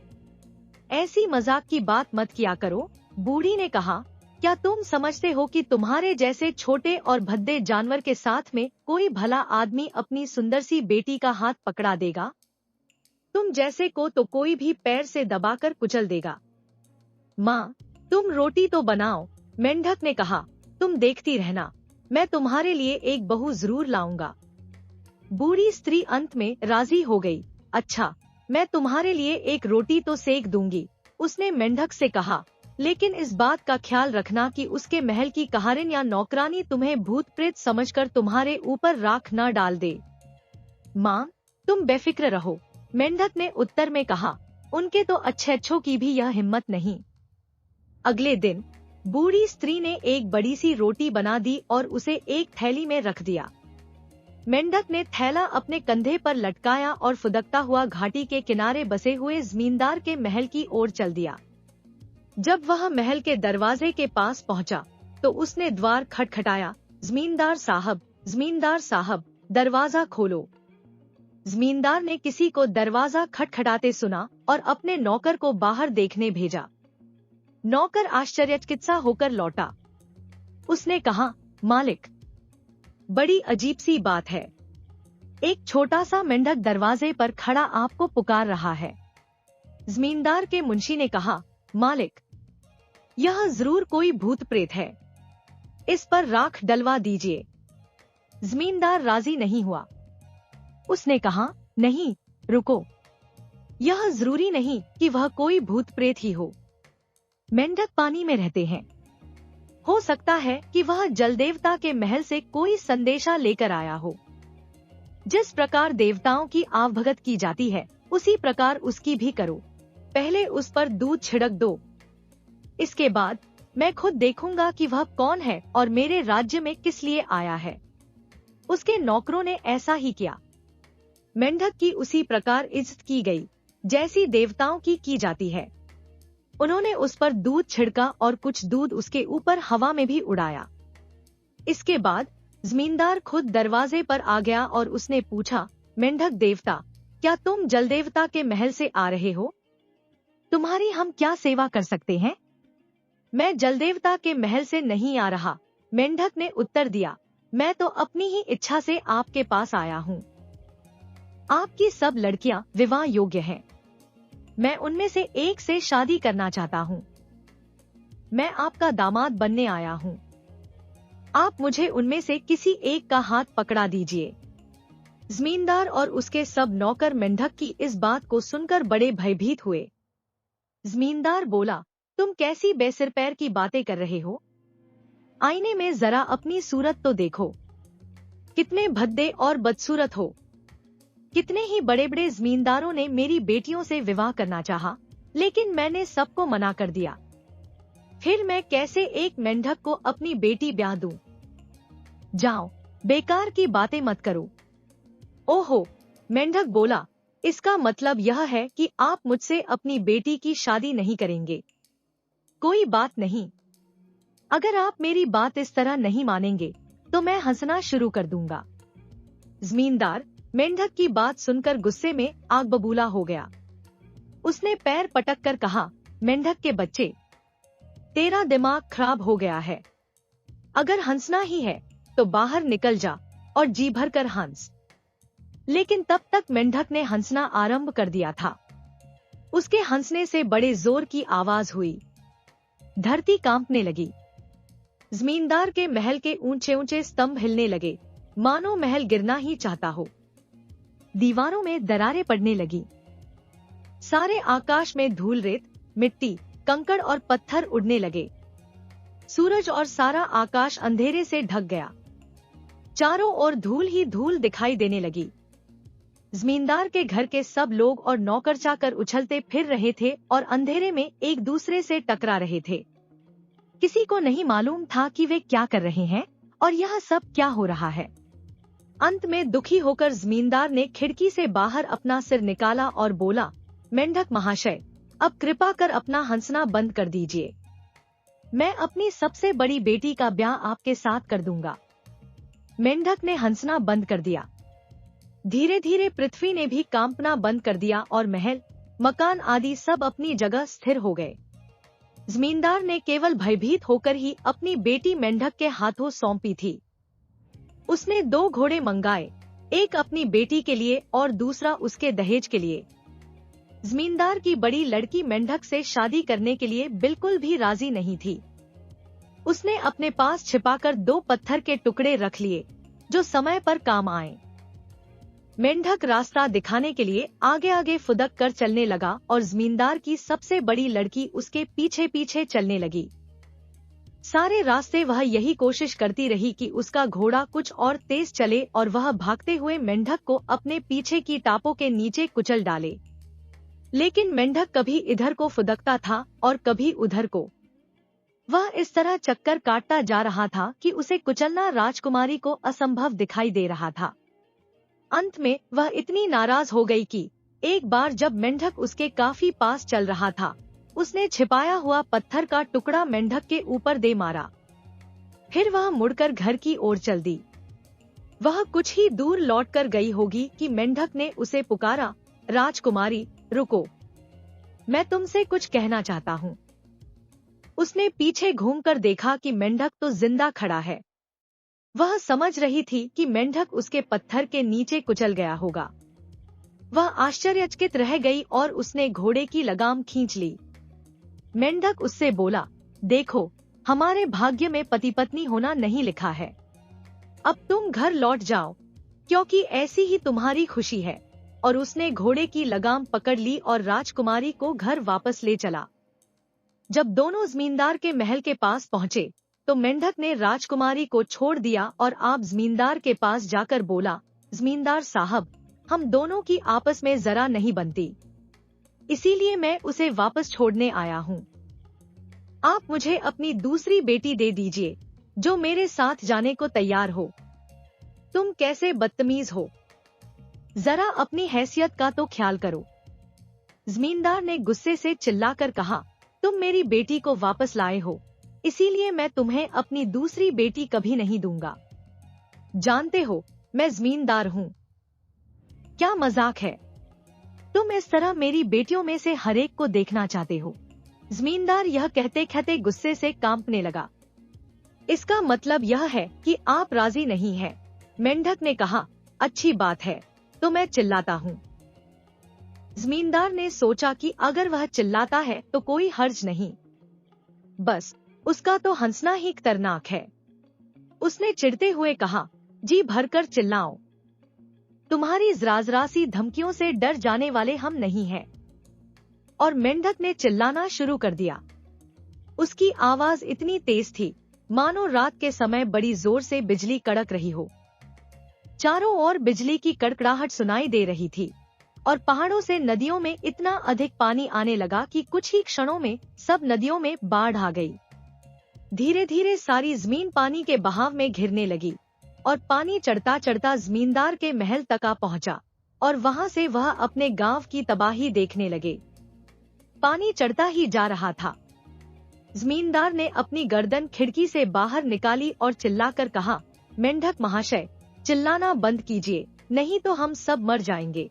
ऐसी मजाक की बात मत किया करो, बूढ़ी ने कहा, क्या तुम समझते हो कि तुम्हारे जैसे छोटे और भद्दे जानवर के साथ में कोई भला आदमी अपनी सुंदर सी बेटी का हाथ पकड़ा देगा? तुम जैसे को तो कोई भी पैर से दबाकर कुचल देगा। माँ, तुम रोटी तो बनाओ, मेंढक ने कहा, तुम देखती रहना, मैं तुम्हारे लिए एक बहू जरूर लाऊंगा। बूढ़ी स्त्री अंत में राजी हो गई। अच्छा, मैं तुम्हारे लिए एक रोटी तो सेक दूंगी, उसने मेंढक से कहा, लेकिन इस बात का ख्याल रखना कि उसके महल की कहारिन या नौकरानी तुम्हें भूत प्रेत समझकर तुम्हारे ऊपर राख न डाल दे। माँ, तुम बेफिक्र रहो, मेंढक ने उत्तर में कहा, उनके तो अच्छों की भी यह हिम्मत नहीं। अगले दिन बूढ़ी स्त्री ने एक बड़ी सी रोटी बना दी और उसे एक थैली में रख दिया। मेंढक ने थैला अपने कंधे पर लटकाया और फुदकता हुआ घाटी के किनारे बसे हुए जमींदार के महल की ओर चल दिया। जब वह महल के दरवाजे के पास पहुंचा तो उसने द्वार खटखटाया, जमींदार साहब, दरवाजा खोलो। जमींदार ने किसी को दरवाजा खटखटाते सुना और अपने नौकर को बाहर देखने भेजा। नौकर आश्चर्यचकित सा होकर लौटा। उसने कहा, मालिक, बड़ी अजीब सी बात है, एक छोटा सा मेंढक दरवाजे पर खड़ा आपको पुकार रहा है। जमींदार के मुंशी ने कहा, मालिक, यह जरूर कोई भूत प्रेत है, इस पर राख डलवा दीजिए। जमींदार राजी नहीं हुआ। उसने कहा, नहीं, रुको, यह जरूरी नहीं कि वह कोई भूत प्रेत ही हो। मेंढक पानी में रहते हैं, हो सकता है कि वह जलदेवता के महल से कोई संदेशा लेकर आया हो। जिस प्रकार देवताओं की आवभगत की जाती है उसी प्रकार उसकी भी करो। पहले उस पर दूध छिड़क दो, इसके बाद मैं खुद देखूंगा कि वह कौन है और मेरे राज्य में किस लिए आया है। उसके नौकरों ने ऐसा ही किया। मेंढक की उसी प्रकार इज्जत की गई जैसी देवताओं की जाती है। उन्होंने उस पर दूध छिड़का और कुछ दूध उसके ऊपर हवा में भी उड़ाया। इसके बाद जमींदार खुद दरवाजे पर आ गया और उसने पूछा, मेंढक देवता, क्या तुम जल देवता के महल से आ रहे हो? तुम्हारी हम क्या सेवा कर सकते हैं? मैं जल देवता के महल से नहीं आ रहा, मेंढक ने उत्तर दिया। मैं तो अपनी ही इच्छा से आपके पास आया हूँ। आपकी सब लड़कियां विवाह योग्य हैं। मैं उनमें से एक से शादी करना चाहता हूँ। मैं आपका दामाद बनने आया हूँ। आप मुझे उनमें से किसी एक का हाथ पकड़ा दीजिए। जमींदार और उसके सब नौकर मेंढक की इस बात को सुनकर बड़े भयभीत हुए। जमींदार बोला, तुम कैसी बेसिर पैर की बातें कर रहे हो? आईने में जरा अपनी सूरत तो देखो, कितने भद्दे और बदसूरत हो। कितने ही बड़े बड़े जमींदारों ने मेरी बेटियों से विवाह करना चाहा, लेकिन मैंने सबको मना कर दिया। फिर मैं कैसे एक मेंढक को अपनी बेटी ब्याह दूं? जाओ, बेकार की बातें मत करो। ओहो, मेंढक बोला, इसका मतलब यह है कि आप मुझसे अपनी बेटी की शादी नहीं करेंगे। कोई बात नहीं, अगर आप मेरी बात इस तरह नहीं मानेंगे तो मैं हंसना शुरू कर दूंगा। जमींदार मेंढक की बात सुनकर गुस्से में आग बबूला हो गया। उसने पैर पटक कर कहा, मेंढक के बच्चे, तेरा दिमाग खराब हो गया है। अगर हंसना ही है तो बाहर निकल जा और जी भर कर हंस। लेकिन तब तक मेंढक ने हंसना आरंभ कर दिया था। उसके हंसने से बड़े जोर की आवाज हुई। धरती कांपने लगी। जमींदार के महल के ऊंचे ऊंचे स्तंभ हिलने लगे, मानो महल गिरना ही चाहता हो। दीवारों में दरारें पड़ने लगी। सारे आकाश में धूल, रेत, मिट्टी, कंकड़ और पत्थर उड़ने लगे। सूरज और सारा आकाश अंधेरे से ढक गया। चारों ओर धूल ही धूल दिखाई देने लगी। जमींदार के घर के सब लोग और नौकर चाकर उछलते फिर रहे थे और अंधेरे में एक दूसरे से टकरा रहे थे। किसी को नहीं मालूम था कि वे क्या कर रहे हैं और यह सब क्या हो रहा है। अंत में दुखी होकर जमींदार ने खिड़की से बाहर अपना सिर निकाला और बोला, मेंढक महाशय, अब कृपा कर अपना हंसना बंद कर दीजिए। मैं अपनी सबसे बड़ी बेटी का ब्याह आपके साथ कर दूंगा। मेंढक ने हंसना बंद कर दिया। धीरे धीरे पृथ्वी ने भी कांपना बंद कर दिया और महल, मकान आदि सब अपनी जगह स्थिर हो गए। जमींदार ने केवल भयभीत होकर ही अपनी बेटी मेंढक के हाथों सौंपी थी। उसने 2 घोड़े मंगाए, एक अपनी बेटी के लिए और दूसरा उसके दहेज के लिए। जमींदार की बड़ी लड़की मेंढक से शादी करने के लिए बिल्कुल भी राजी नहीं थी। उसने अपने पास छिपाकर 2 पत्थर के टुकड़े रख लिए जो समय पर काम आए। मेंढक रास्ता दिखाने के लिए आगे आगे फुदक कर चलने लगा और जमींदार की सबसे बड़ी लड़की उसके पीछे पीछे चलने लगी। सारे रास्ते वह यही कोशिश करती रही कि उसका घोड़ा कुछ और तेज चले और वह भागते हुए मेंढक को अपने पीछे की टापों के नीचे कुचल डाले। लेकिन मेंढक कभी इधर को फुदकता था और कभी उधर को। वह इस तरह चक्कर काटता जा रहा था कि उसे कुचलना राजकुमारी को असंभव दिखाई दे रहा था। अंत में वह इतनी नाराज हो गई कि एक बार जब मेंढक उसके काफी पास चल रहा था, उसने छिपाया हुआ पत्थर का टुकड़ा मेंढक के ऊपर दे मारा। फिर वह मुड़कर घर की ओर चल दी। वह कुछ ही दूर लौटकर गई होगी कि मेंढक ने उसे पुकारा, राजकुमारी, रुको, मैं तुमसे कुछ कहना चाहता हूँ। उसने पीछे घूमकर देखा कि मेंढक तो जिंदा खड़ा है। वह समझ रही थी कि मेंढक उसके पत्थर के नीचे कुचल गया होगा। वह आश्चर्यचकित रह गई और उसने घोड़े की लगाम खींच ली। मेंढक उससे बोला, देखो, हमारे भाग्य में पति पत्नी होना नहीं लिखा है। अब तुम घर लौट जाओ, क्योंकि ऐसी ही तुम्हारी खुशी है। और उसने घोड़े की लगाम पकड़ ली और राजकुमारी को घर वापस ले चला। जब दोनों जमींदार के महल के पास पहुँचे तो मेंढक ने राजकुमारी को छोड़ दिया और आप जमींदार के पास जाकर बोला, जमींदार साहब, हम दोनों की आपस में जरा नहीं बनती, इसीलिए मैं उसे वापस छोड़ने आया हूँ। आप मुझे अपनी दूसरी बेटी दे दीजिए, जो मेरे साथ जाने को तैयार हो। तुम कैसे बदतमीज हो, जरा अपनी हैसियत का तो ख्याल करो। जमींदार ने गुस्से से चिल्लाकर कहा, तुम मेरी बेटी को वापस लाए हो, इसीलिए मैं तुम्हें अपनी दूसरी बेटी कभी नहीं दूंगा। जानते हो, मैं जमींदार हूँ। क्या मजाक है, तुम इस तरह मेरी बेटियों में से हर एक को देखना चाहते हो। जमींदार यह कहते कहते गुस्से से कांपने लगा। इसका मतलब यह है कि आप राजी नहीं हैं। मेंढक ने कहा, अच्छी बात है, तो मैं चिल्लाता हूँ। जमींदार ने सोचा कि अगर वह चिल्लाता है तो कोई हर्ज नहीं, बस उसका तो हंसना ही खतरनाक है। उसने चिढ़ते हुए कहा, जी भरकर चिल्लाओ, तुम्हारी जरा सी धमकियों से डर जाने वाले हम नहीं हैं। और मेंढक ने चिल्लाना शुरू कर दिया। उसकी आवाज इतनी तेज थी मानो रात के समय बड़ी जोर से बिजली कड़क रही हो। चारों ओर बिजली की कड़कड़ाहट सुनाई दे रही थी और पहाड़ों से नदियों में इतना अधिक पानी आने लगा कि कुछ ही क्षणों में सब नदियों में बाढ़ आ गई। धीरे धीरे सारी जमीन पानी के बहाव में घिरने लगी और पानी चढ़ता चढ़ता जमींदार के महल तक आ पहुंचा और वहां से वह अपने गांव की तबाही देखने लगे। पानी चढ़ता ही जा रहा था। जमींदार ने अपनी गर्दन खिड़की से बाहर निकाली और चिल्लाकर कहा, मेंढक महाशय, चिल्लाना बंद कीजिए, नहीं तो हम सब मर जाएंगे।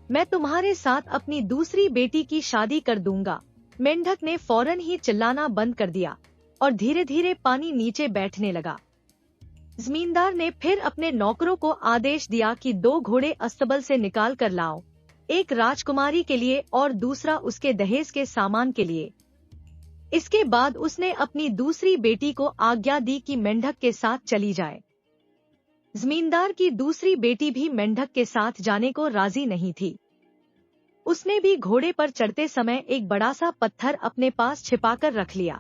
मैं तुम्हारे साथ अपनी दूसरी बेटी की शादी कर दूंगा। मेंढक ने फौरन ही चिल्लाना बंद कर दिया और धीरे धीरे पानी नीचे बैठने लगा। जमींदार ने फिर अपने नौकरों को आदेश दिया कि 2 घोड़े अस्तबल से निकाल कर लाओ, एक राजकुमारी के लिए और दूसरा उसके दहेज के सामान के लिए। इसके बाद उसने अपनी दूसरी बेटी को आज्ञा दी कि मेंढक के साथ चली जाए। जमींदार की दूसरी बेटी भी मेंढक के साथ जाने को राजी नहीं थी। उसने भी घोड़े पर चढ़ते समय एक बड़ा सा पत्थर अपने पास छिपाकर रख लिया।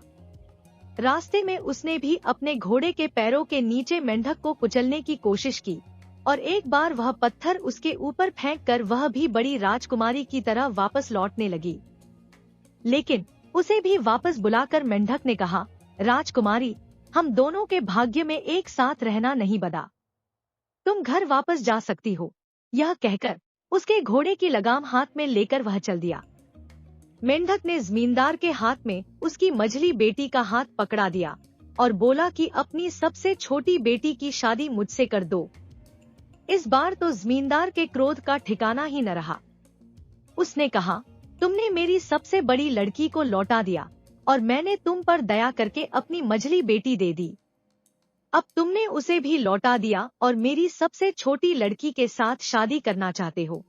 रास्ते में उसने भी अपने घोड़े के पैरों के नीचे मेंढक को कुचलने की कोशिश की और एक बार वह पत्थर उसके ऊपर फेंककर वह भी बड़ी राजकुमारी की तरह वापस लौटने लगी। लेकिन उसे भी वापस बुलाकर मेंढक ने कहा, राजकुमारी, हम दोनों के भाग्य में एक साथ रहना नहीं बदा, तुम घर वापस जा सकती हो। यह कहकर उसके घोड़े की लगाम हाथ में लेकर वह चल दिया। मेंढक ने जमींदार के हाथ में उसकी मझली बेटी का हाथ पकड़ा दिया और बोला कि अपनी सबसे छोटी बेटी की शादी मुझसे कर दो। इस बार तो जमींदार के क्रोध का ठिकाना ही न रहा। उसने कहा, तुमने मेरी सबसे बड़ी लड़की को लौटा दिया और मैंने तुम पर दया करके अपनी मझली बेटी दे दी। अब तुमने उसे भी लौटा दिया और मेरी सबसे छोटी लड़की के साथ शादी करना चाहते हो।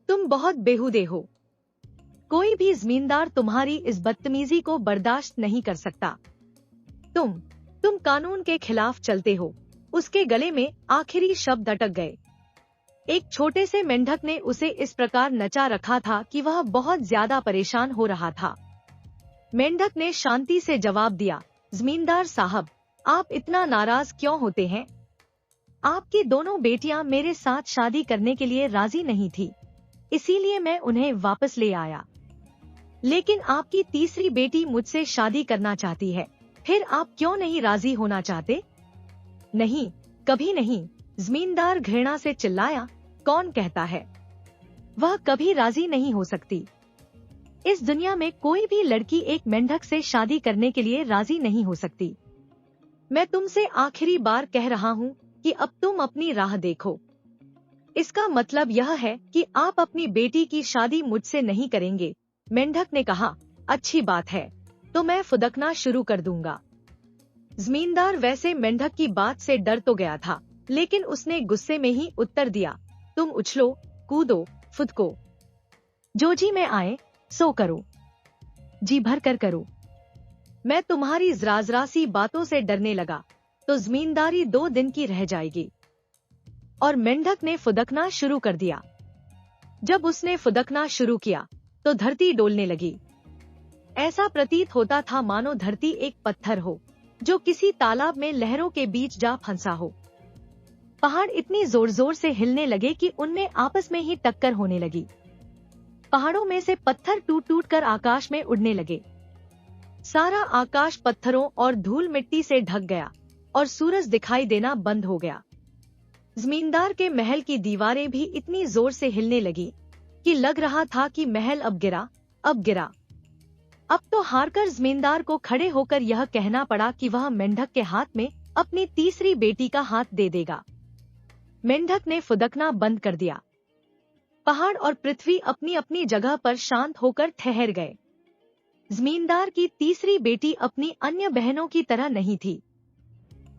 तुम बहुत बेहुदे हो। कोई भी जमींदार तुम्हारी इस बदतमीजी को बर्दाश्त नहीं कर सकता। तुम कानून के खिलाफ चलते हो। उसके गले में आखिरी शब्द अटक गए। एक छोटे से मेंढक ने उसे इस प्रकार नचा रखा था कि वह बहुत ज्यादा परेशान हो रहा था। मेंढक ने शांति से जवाब दिया, जमींदार साहब, आप इतना नाराज क्यों होते हैं? आपकी दोनों बेटियां मेरे साथ शादी करने के लिए राजी नहीं थी, इसीलिए मैं उन्हें वापस ले आया। लेकिन आपकी तीसरी बेटी मुझसे शादी करना चाहती है, फिर आप क्यों नहीं राजी होना चाहते? नहीं, कभी नहीं, जमींदार घृणा से चिल्लाया, कौन कहता है? वह कभी राजी नहीं हो सकती। इस दुनिया में कोई भी लड़की एक मेंढक से शादी करने के लिए राजी नहीं हो सकती। मैं तुमसे आखिरी बार कह रहा हूँ कि अब तुम अपनी राह देखो। इसका मतलब यह है कि आप अपनी बेटी की शादी मुझसे नहीं करेंगे। मेंढक ने कहा, अच्छी बात है, तो मैं फुदकना शुरू कर दूंगा। जमींदार वैसे मेंढक की बात से डर तो गया था, लेकिन उसने गुस्से में ही उत्तर दिया, तुम उछलो, कूदो, फुदको, जो जी में आए सो करो, जी भर कर करो। मैं तुम्हारी जरा सी बातों से डरने लगा तो जमींदारी 2 दिन की रह जाएगी। और मेंढक ने फुदकना शुरू कर दिया। जब उसने फुदकना शुरू किया तो धरती डोलने लगी। ऐसा प्रतीत होता था मानो धरती एक पत्थर हो जो किसी तालाब में लहरों के बीच जा फंसा हो। पहाड़ इतनी जोर जोर से हिलने लगे कि उनमें आपस में ही टक्कर होने लगी। पहाड़ों में से पत्थर टूट टूट कर आकाश में उड़ने लगे। सारा आकाश पत्थरों और धूल मिट्टी से ढक गया और सूरज दिखाई देना बंद हो गया। जमींदार के महल की दीवारें भी इतनी जोर से हिलने लगी कि लग रहा था कि महल अब गिरा, अब गिरा। अब तो हारकर जमींदार को खड़े होकर यह कहना पड़ा कि वह मेंढक के हाथ में अपनी तीसरी बेटी का हाथ दे देगा। मेंढक ने फुदकना बंद कर दिया। पहाड़ और पृथ्वी अपनी अपनी जगह पर शांत होकर ठहर गए। जमींदार की तीसरी बेटी अपनी अन्य बहनों की तरह नहीं थी।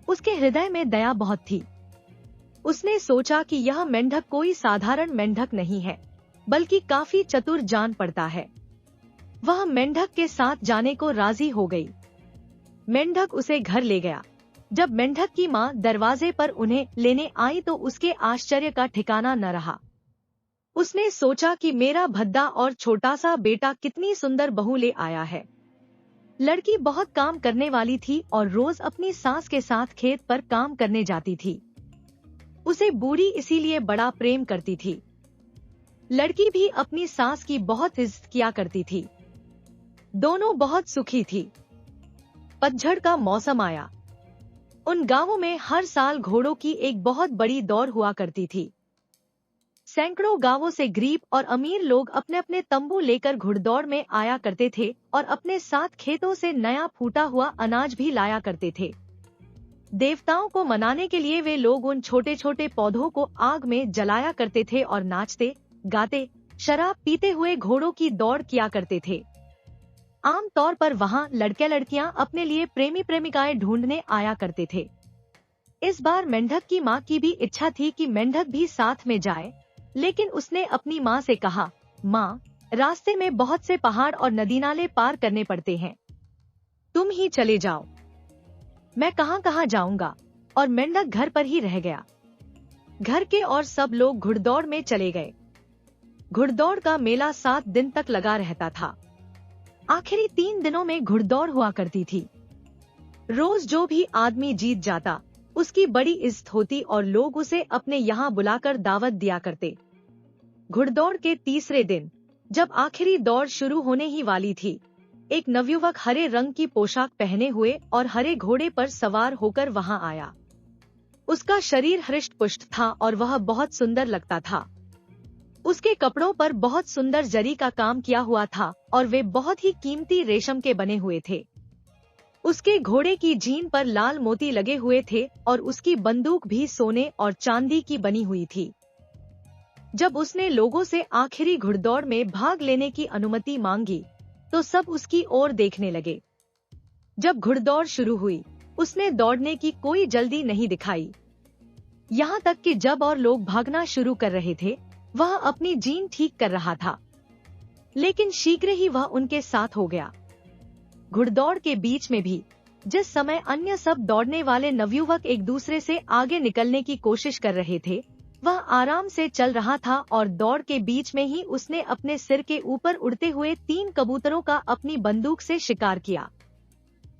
उसके हृदय में दया बहुत थी। उसने सोचा कि यह मेंढक कोई साधारण मेंढक नहीं है, बल्कि काफी चतुर जान पड़ता है। वह मेंढक के साथ जाने को राजी हो गई। मेंढक उसे घर ले गया। जब मेंढक की माँ दरवाजे पर उन्हें लेने आई तो उसके आश्चर्य का ठिकाना न रहा। उसने सोचा कि मेरा भद्दा और छोटा सा बेटा कितनी सुंदर बहू ले आया है। लड़की बहुत काम करने वाली थी और रोज अपनी सास के साथ खेत पर काम करने जाती थी। उसे बूढ़ी इसीलिए बड़ा प्रेम करती थी। लड़की भी अपनी सास की बहुत इज्जत किया करती थी। दोनों बहुत सुखी थी। पतझड़ का मौसम आया। उन गांवों में हर साल घोड़ों की एक बहुत बड़ी दौड़ हुआ करती थी। सैकड़ों गांवों से गरीब और अमीर लोग अपने अपने तंबू लेकर घुड़दौड़ में आया करते थे और अपने साथ खेतों से नया फूटा हुआ अनाज भी लाया करते थे। देवताओं को मनाने के लिए वे लोग उन छोटे छोटे पौधों को आग में जलाया करते थे और नाचते गाते शराब पीते हुए घोड़ों की दौड़ किया करते थे। आम तौर पर वहाँ लड़के लड़कियां अपने लिए प्रेमी प्रेमिकाएं ढूंढने आया करते थे। इस बार मेंढक की माँ की भी इच्छा थी कि मेंढक भी साथ में जाए, लेकिन उसने अपनी माँ से कहा, माँ, रास्ते में बहुत से पहाड़ और नदी नाले पार करने पड़ते हैं, तुम ही चले जाओ। मैं कहाँ कहाँ जाऊंगा। और मेंढक घर पर ही रह गया। घर के और सब लोग घुड़दौड़ में चले गए। घुड़दौड़ का मेला 7 दिन तक लगा रहता था। आखिरी 3 दिनों में घुड़दौड़ हुआ करती थी। रोज जो भी आदमी जीत जाता उसकी बड़ी इज्जत होती और लोग उसे अपने यहाँ बुलाकर दावत दिया करते। घुड़दौड़ के तीसरे दिन जब आखिरी दौड़ शुरू होने ही वाली थी, एक नवयुवक हरे रंग की पोशाक पहने हुए और हरे घोड़े पर सवार होकर वहां आया। उसका शरीर हृष्ट पुष्ट था और वह बहुत सुंदर लगता था। उसके कपड़ों पर बहुत सुंदर जरी का काम किया हुआ था और वे बहुत ही कीमती रेशम के बने हुए थे। उसके घोड़े की जीन पर लाल मोती लगे हुए थे और उसकी बंदूक भी सोने और चांदी की बनी हुई थी। जब उसने लोगों से आखिरी घुड़दौड़ में भाग लेने की अनुमति मांगी तो सब उसकी ओर देखने लगे। जब घुड़दौड़ शुरू हुई उसने दौड़ने की कोई जल्दी नहीं दिखाई। यहाँ तक कि जब और लोग भागना शुरू कर रहे थे वह अपनी जीन ठीक कर रहा था, लेकिन शीघ्र ही वह उनके साथ हो गया। घुड़दौड़ के बीच में भी जिस समय अन्य सब दौड़ने वाले नवयुवक एक दूसरे से आगे निकलने की कोशिश कर रहे थे, वह आराम से चल रहा था और दौड़ के बीच में ही उसने अपने सिर के ऊपर उड़ते हुए 3 कबूतरों का अपनी बंदूक से शिकार किया।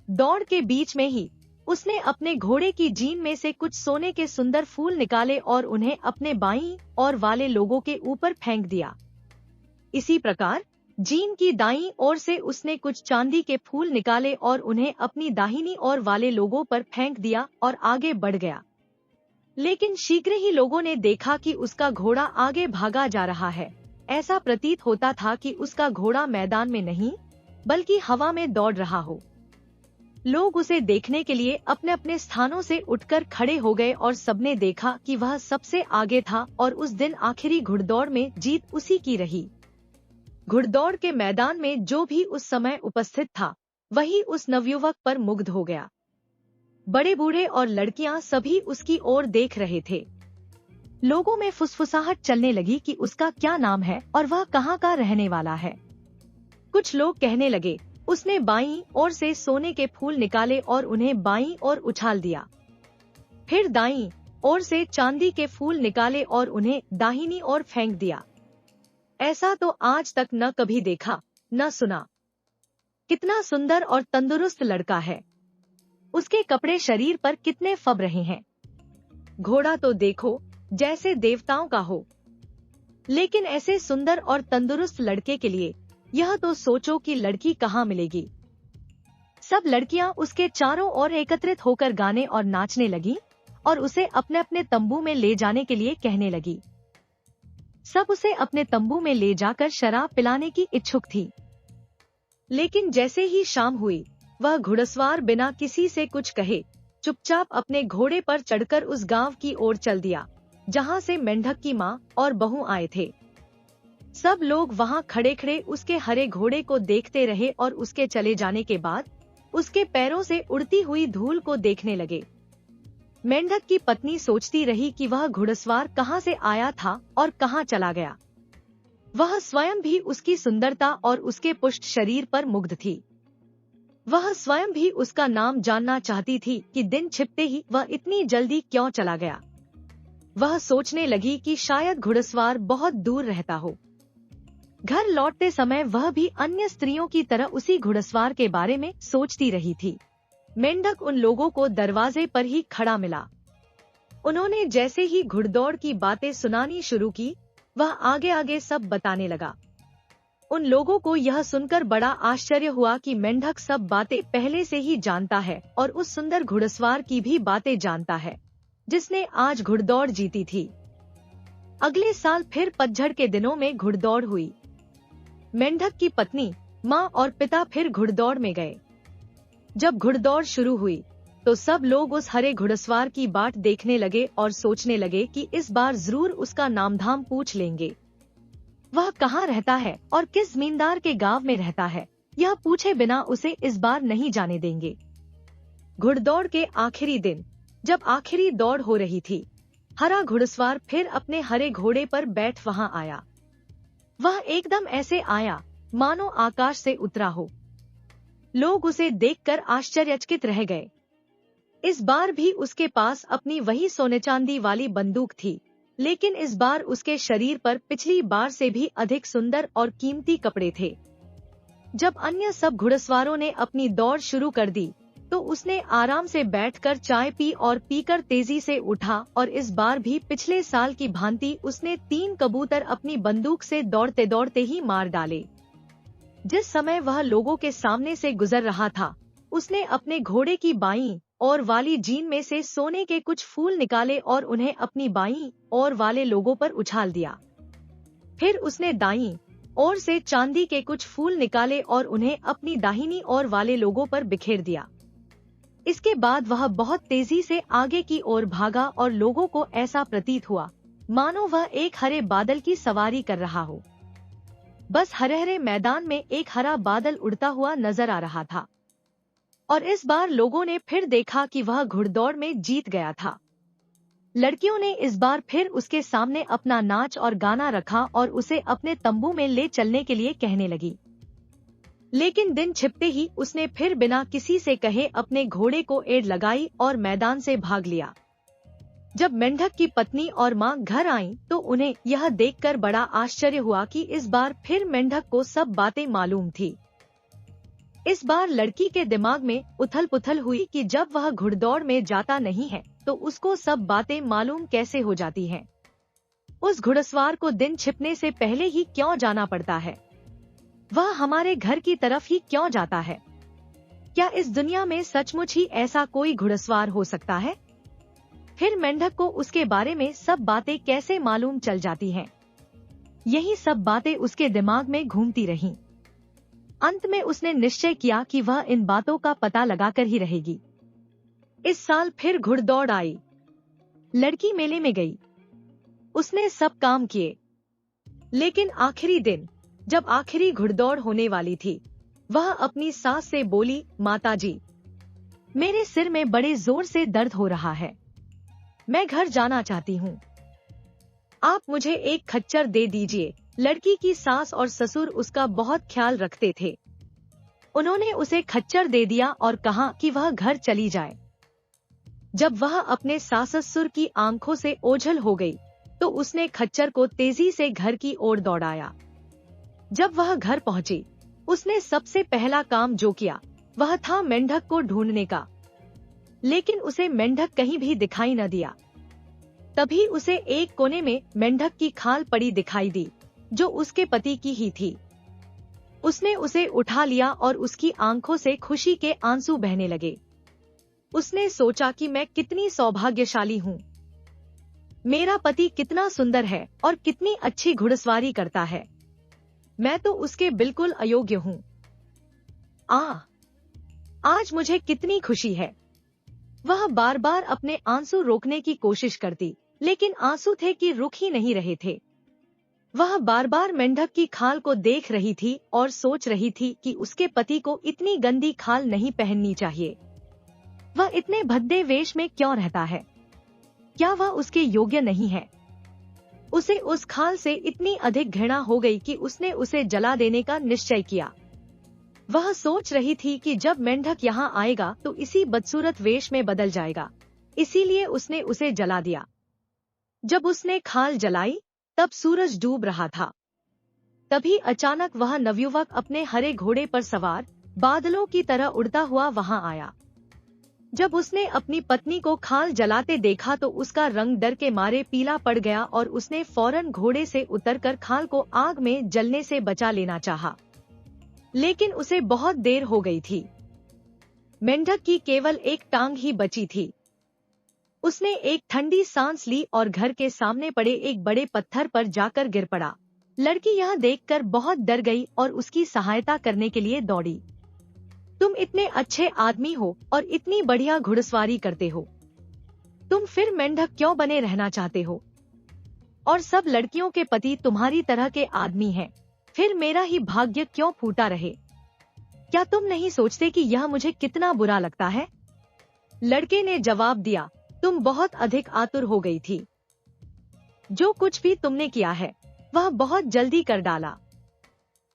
दौड़ के बीच में ही उसने अपने घोड़े की जीन में से कुछ सोने के सुंदर फूल निकाले और उन्हें अपने बाईं ओर वाले लोगों के ऊपर फेंक दिया। इसी प्रकार जीन की दाईं ओर से उसने कुछ चांदी के फूल निकाले और उन्हें अपनी दाहिनी ओर वाले लोगों पर फेंक दिया और आगे बढ़ गया। लेकिन शीघ्र ही लोगों ने देखा कि उसका घोड़ा आगे भागा जा रहा है। ऐसा प्रतीत होता था कि उसका घोड़ा मैदान में नहीं बल्कि हवा में दौड़ रहा हो। लोग उसे देखने के लिए अपने अपने स्थानों से उठकर खड़े हो गए और सबने देखा कि वह सबसे आगे था और उस दिन आखिरी घुड़दौड़ में जीत उसी की रही। घुड़दौड़ के मैदान में जो भी उस समय उपस्थित था वही उस नवयुवक पर मुग्ध हो गया। बड़े बूढ़े और लड़कियां सभी उसकी ओर देख रहे थे। लोगों में फुसफुसाहट चलने लगी कि उसका क्या नाम है और वह कहाँ का रहने वाला है। कुछ लोग कहने लगे, उसने बाईं ओर से सोने के फूल निकाले और उन्हें बाईं ओर उछाल दिया। फिर दाईं ओर से चांदी के फूल निकाले और उन्हें दाहिनी ओर फेंक दिया। ऐसा तो आज तक न कभी देखा न सुना। कितना सुंदर और तंदुरुस्त लड़का है। उसके कपड़े शरीर पर कितने फब रहे हैं। घोड़ा तो देखो जैसे देवताओं का हो, लेकिन ऐसे सुंदर और तंदुरुस्त लड़के के लिए यह तो सोचो कि लड़की कहाँ मिलेगी। सब लड़कियां उसके चारों ओर एकत्रित होकर गाने और नाचने लगी और उसे अपने अपने तंबू में ले जाने के लिए कहने लगी। सब उसे अपने तंबू में ले जाकर शराब पिलाने की इच्छुक थी। लेकिन जैसे ही शाम हुई, वह घुड़सवार बिना किसी से कुछ कहे चुपचाप अपने घोड़े पर चढ़कर उस गांव की ओर चल दिया जहां से मेंढक की माँ और बहू आए थे। सब लोग वहां खड़े खड़े उसके हरे घोड़े को देखते रहे और उसके चले जाने के बाद उसके पैरों से उड़ती हुई धूल को देखने लगे। मेंढक की पत्नी सोचती रही कि वह घुड़सवार कहां से आया था और कहां चला गया। वह स्वयं भी उसकी सुंदरता और उसके पुष्ट शरीर पर मुग्ध थी। वह स्वयं भी उसका नाम जानना चाहती थी कि दिन छिपते ही वह इतनी जल्दी क्यों चला गया। वह सोचने लगी कि शायद घुड़सवार बहुत दूर रहता हो। घर लौटते समय वह भी अन्य स्त्रियों की तरह उसी घुड़सवार के बारे में सोचती रही थी। मेंढक उन लोगों को दरवाजे पर ही खड़ा मिला। उन्होंने जैसे ही घुड़दौड़ की बातें सुनानी शुरू की, वह आगे आगे सब बताने लगा। उन लोगों को यह सुनकर बड़ा आश्चर्य हुआ कि मेंढक सब बातें पहले से ही जानता है और उस सुंदर घुड़सवार की भी बातें जानता है जिसने आज घुड़दौड़ जीती थी। अगले साल फिर पतझड़ के दिनों में घुड़दौड़ हुई। मेंढक की पत्नी, माँ और पिता फिर घुड़दौड़ में गए। जब घुड़दौड़ शुरू हुई तो सब लोग उस हरे घुड़सवार की बाट देखने लगे और सोचने लगे कि इस बार जरूर उसका नामधाम पूछ लेंगे। वह कहाँ रहता है और किस जमींदार के गांव में रहता है, यह पूछे बिना उसे इस बार नहीं जाने देंगे। घुड़दौड़ के आखिरी दिन, जब आखिरी दौड़ हो रही थी, हरा घुड़सवार फिर अपने हरे घोड़े पर बैठ वहां आया। वह एकदम ऐसे आया मानो आकाश से उतरा हो। लोग उसे देखकर आश्चर्यचकित रह गए। इस बार भी उसके पास अपनी वही सोने चांदी वाली बंदूक थी, लेकिन इस बार उसके शरीर पर पिछली बार से भी अधिक सुंदर और कीमती कपड़े थे। जब अन्य सब घुड़सवारों ने अपनी दौड़ शुरू कर दी तो उसने आराम से बैठकर चाय पी और पीकर तेजी से उठा और इस बार भी पिछले साल की भांति उसने 3 कबूतर अपनी बंदूक से दौड़ते दौड़ते ही मार डाले। जिस समय वह लोगों के सामने से गुजर रहा था, उसने अपने घोड़े की बाईं और वाली जीन में से सोने के कुछ फूल निकाले और उन्हें अपनी बाईं और वाले लोगों पर उछाल दिया। फिर उसने दाईं ओर से चांदी के कुछ फूल निकाले और उन्हें अपनी दाहिनी ओर वाले लोगों पर बिखेर दिया। इसके बाद वह बहुत तेजी से आगे की ओर भागा और लोगों को ऐसा प्रतीत हुआ मानो वह एक हरे बादल की सवारी कर रहा हो। बस हरे हरे मैदान में एक हरा बादल उड़ता हुआ नजर आ रहा था। और इस बार लोगों ने फिर देखा कि वह घुड़दौड़ में जीत गया था। लड़कियों ने इस बार फिर उसके सामने अपना नाच और गाना रखा और उसे अपने तंबू में ले चलने के लिए कहने लगी। लेकिन दिन छिपते ही उसने फिर बिना किसी से कहे अपने घोड़े को एड़ लगाई और मैदान से भाग लिया। जब मेंढक की पत्नी और माँ घर आईं, तो उन्हें यह देखकर बड़ा आश्चर्य हुआ कि इस बार फिर मेंढक को सब बातें मालूम थी। इस बार लड़की के दिमाग में उथल पुथल हुई कि जब वह घुड़दौड़ में जाता नहीं है तो उसको सब बातें मालूम कैसे हो जाती हैं। उस घुड़सवार को दिन छिपने से पहले ही क्यों जाना पड़ता है? वह हमारे घर की तरफ ही क्यों जाता है? क्या इस दुनिया में सचमुच ही ऐसा कोई घुड़सवार हो सकता है? फिर मेंढक को उसके बारे में सब बातें कैसे मालूम चल जाती हैं? यही सब बातें उसके दिमाग में घूमती रहीं। अंत में उसने निश्चय किया कि वह इन बातों का पता लगाकर ही रहेगी। इस साल फिर घुड़दौड़ आई। लड़की मेले में गई। उसने सब काम किए, लेकिन आखिरी दिन, जब आखिरी घुड़दौड़ होने वाली थी, वह अपनी सास से बोली, माताजी, मेरे सिर में बड़े जोर से दर्द हो रहा है। मैं घर जाना चाहती हूँ। आप मुझे एक खच्चर दे दीजिए। लड़की की सास और ससुर उसका बहुत ख्याल रखते थे। उन्होंने उसे खच्चर दे दिया और कहा कि वह घर चली जाए। जब वह अपने सास ससुर की आंखों से ओझल हो गई, तो उसने खच्चर को तेजी से घर की ओर दौड़ाया। जब वह घर पहुंची, उसने सबसे पहला काम जो किया वह था मेंढक को ढूंढने का, लेकिन उसे मेंढक कहीं भी दिखाई न दिया। तभी उसे एक कोने में मेंढक की खाल पड़ी दिखाई दी, जो उसके पति की ही थी। उसने उसे उठा लिया और उसकी आंखों से खुशी के आंसू बहने लगे। उसने सोचा कि मैं कितनी सौभाग्यशाली हूँ। मेरा पति कितना सुंदर है और कितनी अच्छी घुड़सवारी करता है। मैं तो उसके बिल्कुल अयोग्य हूँ। आज मुझे कितनी खुशी है। वह बार बार अपने आंसू रोकने की कोशिश करती, लेकिन आंसू थे कि रुक ही नहीं रहे थे। वह बार बार मेंढक की खाल को देख रही थी और सोच रही थी कि उसके पति को इतनी गंदी खाल नहीं पहननी चाहिए। वह इतने भद्दे वेश में क्यों रहता है? क्या वह उसके योग्य नहीं है? उसे उस खाल से इतनी अधिक घृणा हो गई कि उसने उसे जला देने का निश्चय किया। वह सोच रही थी कि जब मेंढक यहाँ आएगा तो इसी बदसूरत वेश में बदल जाएगा, इसीलिए उसने उसे जला दिया। जब उसने खाल जलाई तब सूरज डूब रहा था। तभी अचानक वह नवयुवक अपने हरे घोड़े पर सवार बादलों की तरह उड़ता हुआ वहां आया। जब उसने अपनी पत्नी को खाल जलाते देखा तो उसका रंग डर के मारे पीला पड़ गया और उसने फौरन घोड़े से उतरकर खाल को आग में जलने से बचा लेना चाहा, लेकिन उसे बहुत देर हो गई थी। मेंढक की केवल एक टांग ही बची थी। उसने एक ठंडी सांस ली और घर के सामने पड़े एक बड़े पत्थर पर जाकर गिर पड़ा। लड़की यह देखकर बहुत डर गई और उसकी सहायता करने के लिए दौड़ी। तुम इतने अच्छे आदमी हो और इतनी बढ़िया घुड़सवारी करते हो, तुम फिर मेंढक क्यों बने रहना चाहते हो? और सब लड़कियों के पति तुम्हारी तरह के आदमी हैं, फिर मेरा ही भाग्य क्यों फूटा रहे? क्या तुम नहीं सोचते कि यह मुझे कितना बुरा लगता है? लड़के ने जवाब दिया, तुम बहुत अधिक आतुर हो गई थी। जो कुछ भी तुमने किया है वह बहुत जल्दी कर डाला।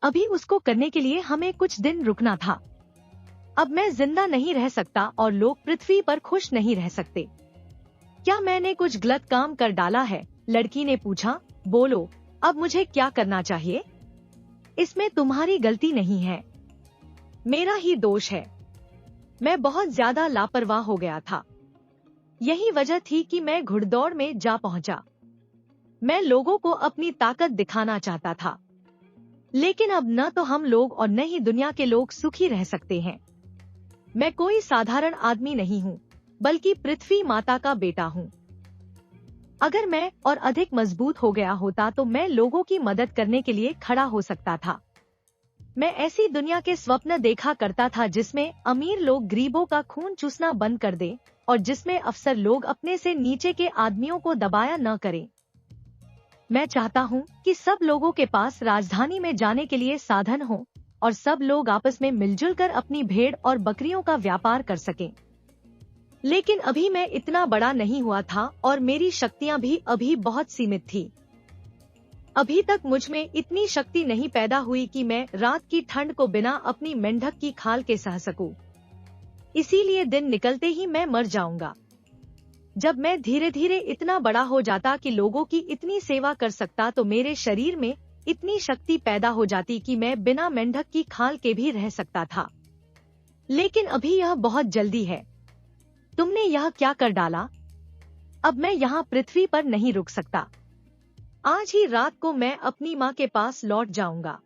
अभी उसको करने के लिए हमें कुछ दिन रुकना था। अब मैं जिंदा नहीं रह सकता और लोग पृथ्वी पर खुश नहीं रह सकते। क्या मैंने कुछ गलत काम कर डाला है? लड़की ने पूछा। बोलो, अब मुझे क्या करना चाहिए? इसमें तुम्हारी गलती नहीं है, मेरा ही दोष है। मैं बहुत ज्यादा लापरवाह हो गया था। यही वजह थी कि मैं घुड़दौड़ में जा पहुंचा। मैं लोगों को अपनी ताकत दिखाना चाहता था, लेकिन अब न तो हम लोग और न ही दुनिया के लोग सुखी रह सकते हैं। मैं कोई साधारण आदमी नहीं हूँ, बल्कि पृथ्वी माता का बेटा हूँ। अगर मैं और अधिक मजबूत हो गया होता तो मैं लोगों की मदद करने के लिए खड़ा हो सकता था। मैं ऐसी दुनिया के स्वप्न देखा करता था जिसमें अमीर लोग गरीबों का खून चूसना बंद कर दें और जिसमें अफसर लोग अपने से नीचे के आदमियों को दबाया न करें। मैं चाहता हूँ कि सब लोगों के पास राजधानी में जाने के लिए साधन हो और सब लोग आपस में मिलजुल कर अपनी भेड़ और बकरियों का व्यापार कर सकें। लेकिन अभी मैं इतना बड़ा नहीं हुआ था और मेरी शक्तियाँ भी अभी बहुत सीमित थी। अभी तक मुझ में इतनी शक्ति नहीं पैदा हुई कि मैं रात की ठंड को बिना अपनी मेंढक की खाल के सह सकूं। इसीलिए दिन निकलते ही मैं मर जाऊंगा। जब मैं धीरे धीरे इतना बड़ा हो जाता कि लोगों की इतनी सेवा कर सकता तो मेरे शरीर में इतनी शक्ति पैदा हो जाती कि मैं बिना मेंढक की खाल के भी रह सकता था। लेकिन अभी यह बहुत जल्दी है। तुमने यह क्या कर डाला? अब मैं यहाँ पृथ्वी पर नहीं रुक सकता। आज ही रात को मैं अपनी माँ के पास लौट जाऊंगा।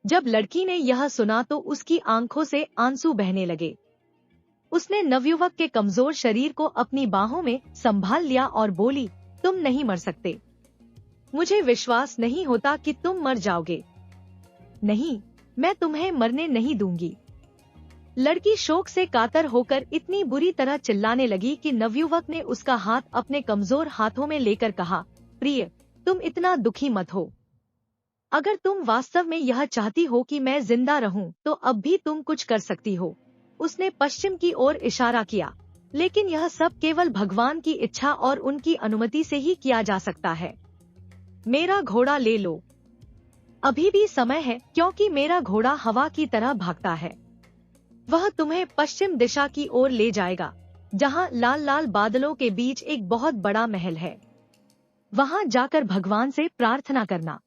जब लड़की ने यह सुना तो उसकी आंखों से आंसू बहने लगे। उसने नवयुवक के कमजोर शरीर को अपनी बाहों में संभाल लिया और बोली, तुम नहीं मर सकते। मुझे विश्वास नहीं होता कि तुम मर जाओगे। नहीं, मैं तुम्हें मरने नहीं दूंगी। लड़की शोक से कातर होकर इतनी बुरी तरह चिल्लाने लगी कि नवयुवक ने उसका हाथ अपने कमजोर हाथों में लेकर कहा, प्रिय, तुम इतना दुखी मत हो। अगर तुम वास्तव में यह चाहती हो कि मैं जिंदा रहूं, तो अब भी तुम कुछ कर सकती हो। उसने पश्चिम की ओर इशारा किया, लेकिन यह सब केवल भगवान की इच्छा और उनकी अनुमति से ही किया जा सकता है। मेरा घोड़ा ले लो। अभी भी समय है, क्योंकि मेरा घोड़ा हवा की तरह भागता है। वह तुम्हें पश्चिम दिशा की ओर ले जाएगा, जहाँ लाल लाल बादलों के बीच एक बहुत बड़ा महल है। वहाँ जाकर भगवान से प्रार्थना करना।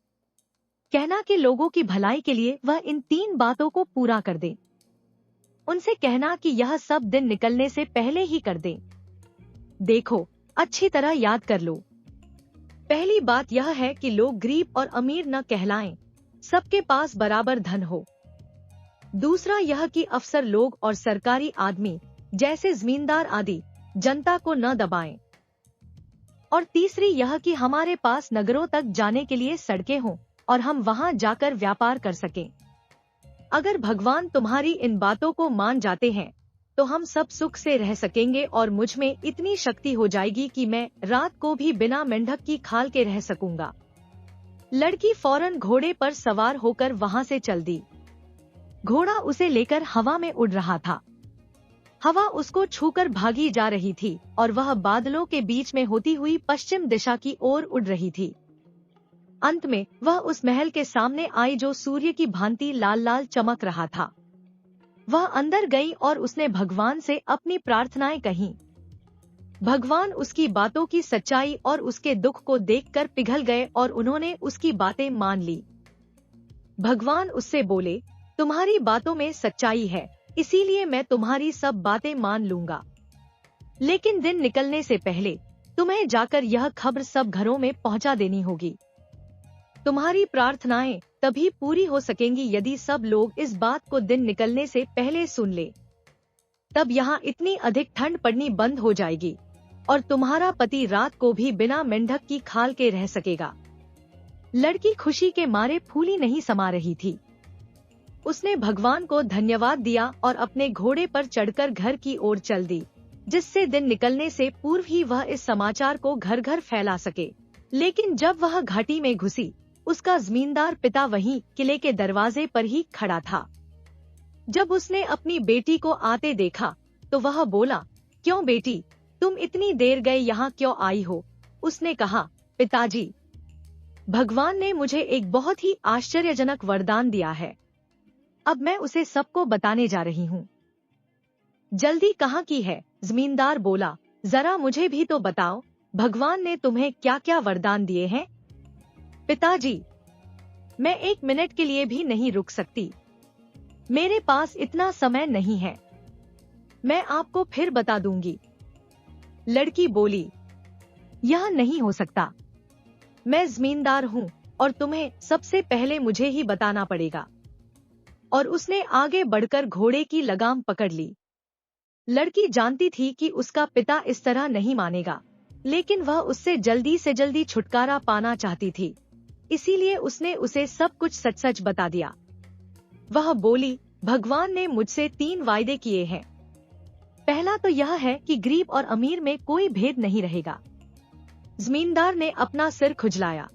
कहना कि लोगों की भलाई के लिए वह इन 3 बातों को पूरा कर दे। उनसे कहना कि यह सब दिन निकलने से पहले ही कर दे। देखो, अच्छी तरह याद कर लो। पहली बात यह है कि लोग गरीब और अमीर न कहलाएं, सबके पास बराबर धन हो। दूसरा यह कि अफसर लोग और सरकारी आदमी जैसे जमींदार आदि जनता को न दबाएं। और तीसरी यह कि हमारे पास नगरों तक जाने के लिए सड़कें हों और हम वहां जाकर व्यापार कर सकें। अगर भगवान तुम्हारी इन बातों को मान जाते हैं तो हम सब सुख से रह सकेंगे और मुझ में इतनी शक्ति हो जाएगी कि मैं रात को भी बिना मेंढक की खाल के रह सकूंगा। लड़की फौरन घोड़े पर सवार होकर वहां से चल दी। घोड़ा उसे लेकर हवा में उड़ रहा था। हवा उसको छूकर भागी जा रही थी और वह बादलों के बीच में होती हुई पश्चिम दिशा की ओर उड़ रही थी। अंत में वह उस महल के सामने आई जो सूर्य की भांति लाल लाल चमक रहा था। वह अंदर गई और उसने भगवान से अपनी प्रार्थनाएं कहीं। भगवान उसकी बातों की सच्चाई और उसके दुख को देखकर पिघल गए और उन्होंने उसकी बातें मान ली। भगवान उससे बोले, तुम्हारी बातों में सच्चाई है, इसीलिए मैं तुम्हारी सब बातें मान लूंगा। लेकिन दिन निकलने से पहले तुम्हें जाकर यह खबर सब घरों में पहुंचा देनी होगी। तुम्हारी प्रार्थनाएं तभी पूरी हो सकेंगी यदि सब लोग इस बात को दिन निकलने से पहले सुन ले। तब यहाँ इतनी अधिक ठंड पड़नी बंद हो जाएगी और तुम्हारा पति रात को भी बिना मेंढक की खाल के रह सकेगा। लड़की खुशी के मारे फूली नहीं समा रही थी। उसने भगवान को धन्यवाद दिया और अपने घोड़े पर चढ़कर घर की ओर चल दी, जिससे दिन निकलने से पूर्व ही वह इस समाचार को घर घर फैला सके। लेकिन जब वह घाटी में घुसी, उसका जमींदार पिता वहीं किले के दरवाजे पर ही खड़ा था। जब उसने अपनी बेटी को आते देखा तो वह बोला, क्यों बेटी, तुम इतनी देर गए यहाँ क्यों आई हो? उसने कहा, पिताजी, भगवान ने मुझे एक बहुत ही आश्चर्यजनक वरदान दिया है। अब मैं उसे सबको बताने जा रही हूँ। जल्दी कहाँ की है? जमींदार बोला, जरा मुझे भी तो बताओ, भगवान ने तुम्हें क्या क्या वरदान दिए हैं? पिताजी, मैं 1 मिनट के लिए भी नहीं रुक सकती। मेरे पास इतना समय नहीं है। मैं आपको फिर बता दूंगी। लड़की बोली, यह नहीं हो सकता। मैं जमींदार हूँ और तुम्हें सबसे पहले मुझे ही बताना पड़ेगा। और उसने आगे बढ़कर घोड़े की लगाम पकड़ ली। लड़की जानती थी कि उसका पिता इस तरह नहीं मानेगा, लेकिन वह उससे जल्दी से जल्दी छुटकारा पाना चाहती थी, इसीलिए उसने उसे सब कुछ सच सच बता दिया। वह बोली, भगवान ने मुझसे 3 वायदे किए हैं। पहला तो यह है कि गरीब और अमीर में कोई भेद नहीं रहेगा। जमींदार ने अपना सिर खुजलाया।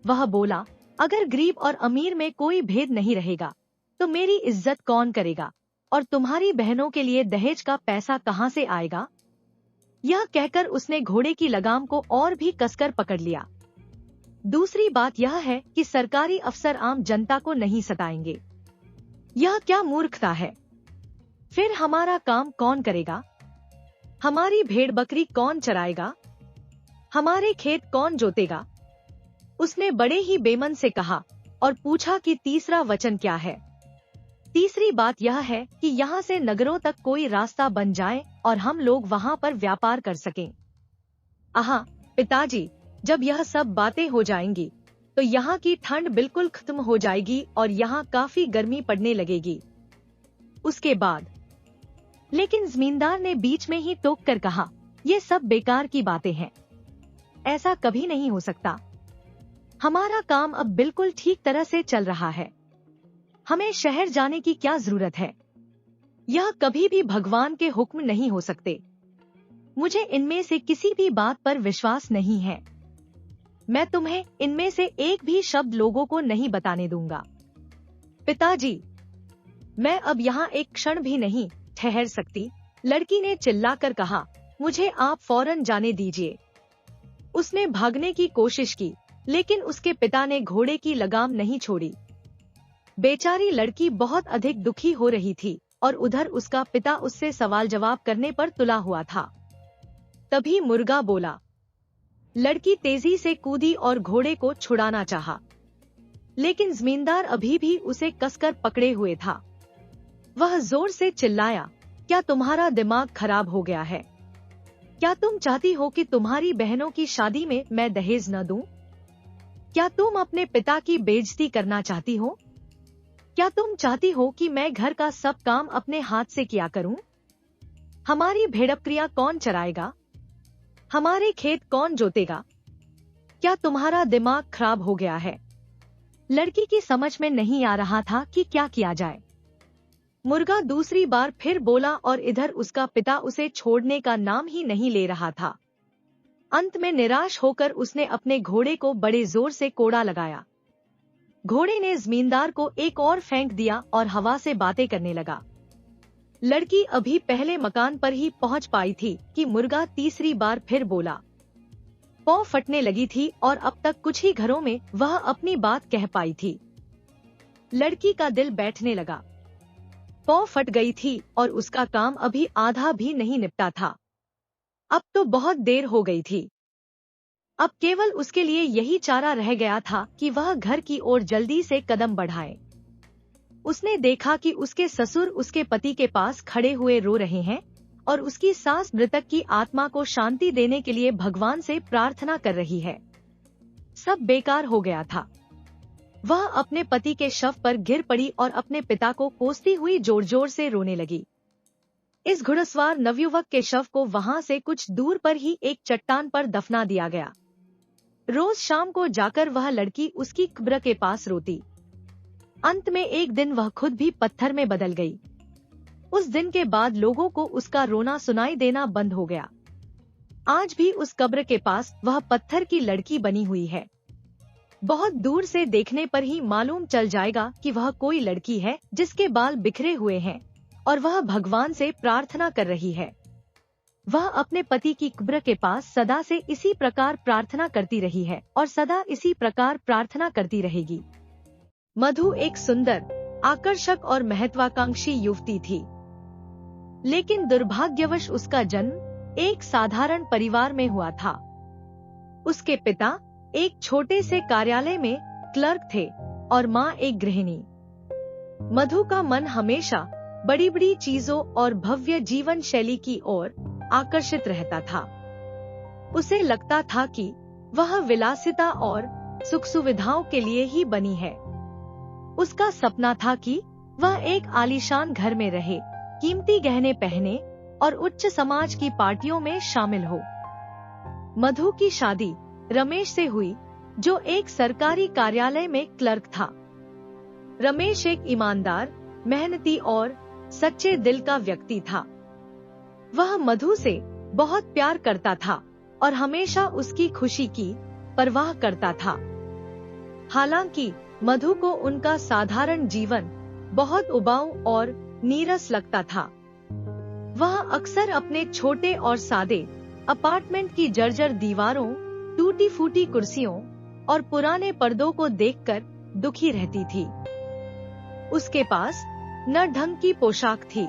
वह बोला, अगर गरीब और अमीर में कोई भेद नहीं रहेगा तो मेरी इज्जत कौन करेगा और तुम्हारी बहनों के लिए दहेज का पैसा कहाँ से आएगा? यह कहकर उसने घोड़े की लगाम को और भी कसकर पकड़ लिया। दूसरी बात यह है कि सरकारी अफसर आम जनता को नहीं सताएंगे। यह क्या मूर्खता है? फिर हमारा काम कौन करेगा? हमारी भेड़ बकरी कौन चराएगा? हमारे खेत कौन जोतेगा? उसने बड़े ही बेमन से कहा और पूछा कि तीसरा वचन क्या है? तीसरी बात यह है कि यहाँ से नगरों तक कोई रास्ता बन जाए और हम लोग वहाँ पर व्यापार कर सकें। आहा पिताजी, जब यह सब बातें हो जाएंगी तो यहाँ की ठंड बिल्कुल खत्म हो जाएगी और यहाँ काफी गर्मी पड़ने लगेगी। उसके बाद लेकिन जमींदार ने बीच में ही टोक कर कहा, ये सब बेकार की बातें हैं, ऐसा कभी नहीं हो सकता। हमारा काम अब बिल्कुल ठीक तरह से चल रहा है। हमें शहर जाने की क्या जरूरत है? यह कभी भी भगवान के हुक्म नहीं हो सकते। मुझे इनमें से किसी भी बात पर विश्वास नहीं है। मैं तुम्हें इनमें से एक भी शब्द लोगों को नहीं बताने दूंगा। पिताजी, मैं अब यहाँ एक क्षण भी नहीं ठहर सकती, लड़की ने चिल्लाकर कहा। मुझे आप फौरन जाने दीजिए। उसने भागने की कोशिश की, लेकिन उसके पिता ने घोड़े की लगाम नहीं छोड़ी। बेचारी लड़की बहुत अधिक दुखी हो रही थी और उधर उसका पिता उससे सवाल जवाब करने पर तुला हुआ था। तभी मुर्गा बोला। लड़की तेजी से कूदी और घोड़े को छुड़ाना चाहा, लेकिन जमींदार अभी भी उसे कसकर पकड़े हुए था। वह जोर से चिल्लाया, क्या तुम्हारा दिमाग खराब हो गया है? क्या तुम चाहती हो कि तुम्हारी बहनों की शादी में मैं दहेज न दूं? क्या तुम अपने पिता की बेइज्जती करना चाहती हो? क्या तुम चाहती हो कि मैं घर का सब काम अपने हाथ से किया करूं? हमारी भेड़बकरियां कौन चराएगा? हमारे खेत कौन जोतेगा? क्या तुम्हारा दिमाग खराब हो गया है? लड़की की समझ में नहीं आ रहा था कि क्या किया जाए। मुर्गा दूसरी बार फिर बोला और इधर उसका पिता उसे छोड़ने का नाम ही नहीं ले रहा था। अंत में निराश होकर उसने अपने घोड़े को बड़े जोर से कोड़ा लगाया। घोड़े ने जमींदार को एक और फेंक दिया और हवा से बातें करने लगा। लड़की अभी पहले मकान पर ही पहुंच पाई थी कि मुर्गा तीसरी बार फिर बोला। पौ फटने लगी थी और अब तक कुछ ही घरों में वह अपनी बात कह पाई थी। लड़की का दिल बैठने लगा। पौ फट गई थी और उसका काम अभी आधा भी नहीं निपटा था। अब तो बहुत देर हो गई थी। अब केवल उसके लिए यही चारा रह गया था कि वह घर की ओर जल्दी से कदम बढ़ाए। उसने देखा कि उसके ससुर उसके पति के पास खड़े हुए रो रहे हैं और उसकी सास मृतक की आत्मा को शांति देने के लिए भगवान से प्रार्थना कर रही है। सब बेकार हो गया था। वह अपने पति के शव पर गिर पड़ी और अपने पिता को कोसती हुई जोर जोर से रोने लगी। इस घुड़सवार नवयुवक के शव को वहां से कुछ दूर पर ही एक चट्टान पर दफना दिया गया। रोज शाम को जाकर वह लड़की उसकी कब्र के पास रोती। अंत में एक दिन वह खुद भी पत्थर में बदल गई। उस दिन के बाद लोगों को उसका रोना सुनाई देना बंद हो गया। आज भी उस कब्र के पास वह पत्थर की लड़की बनी हुई है। बहुत दूर से देखने पर ही मालूम चल जाएगा कि वह कोई लड़की है जिसके बाल बिखरे हुए हैं और वह भगवान से प्रार्थना कर रही है। वह अपने पति की कब्र के पास सदा से इसी प्रकार प्रार्थना करती रही है और सदा इसी प्रकार प्रार्थना करती रहेगी। मधु एक सुंदर, आकर्षक और महत्वाकांक्षी युवती थी, लेकिन दुर्भाग्यवश उसका जन्म एक साधारण परिवार में हुआ था। उसके पिता एक छोटे से कार्यालय में क्लर्क थे और माँ एक गृहिणी। मधु का मन हमेशा बड़ी बड़ी चीजों और भव्य जीवन शैली की ओर आकर्षित रहता था। उसे लगता था कि वह विलासिता और सुख सुविधाओं के लिए ही बनी है। उसका सपना था कि वह एक आलीशान घर में रहे, कीमती गहने पहने और उच्च समाज की पार्टियों में शामिल हो। मधु की शादी रमेश से हुई, जो एक सरकारी कार्यालय में क्लर्क था। रमेश एक ईमानदार, मेहनती और सच्चे दिल का व्यक्ति था। वह मधु से बहुत प्यार करता था और हमेशा उसकी खुशी की परवाह करता था। हालांकि मधु को उनका साधारण जीवन बहुत उबाऊ और नीरस लगता था। वह अक्सर अपने छोटे और सादे अपार्टमेंट की जर्जर दीवारों, टूटी फूटी कुर्सियों और पुराने पर्दों को देखकर दुखी रहती थी। उसके पास न ढंग की पोशाक थी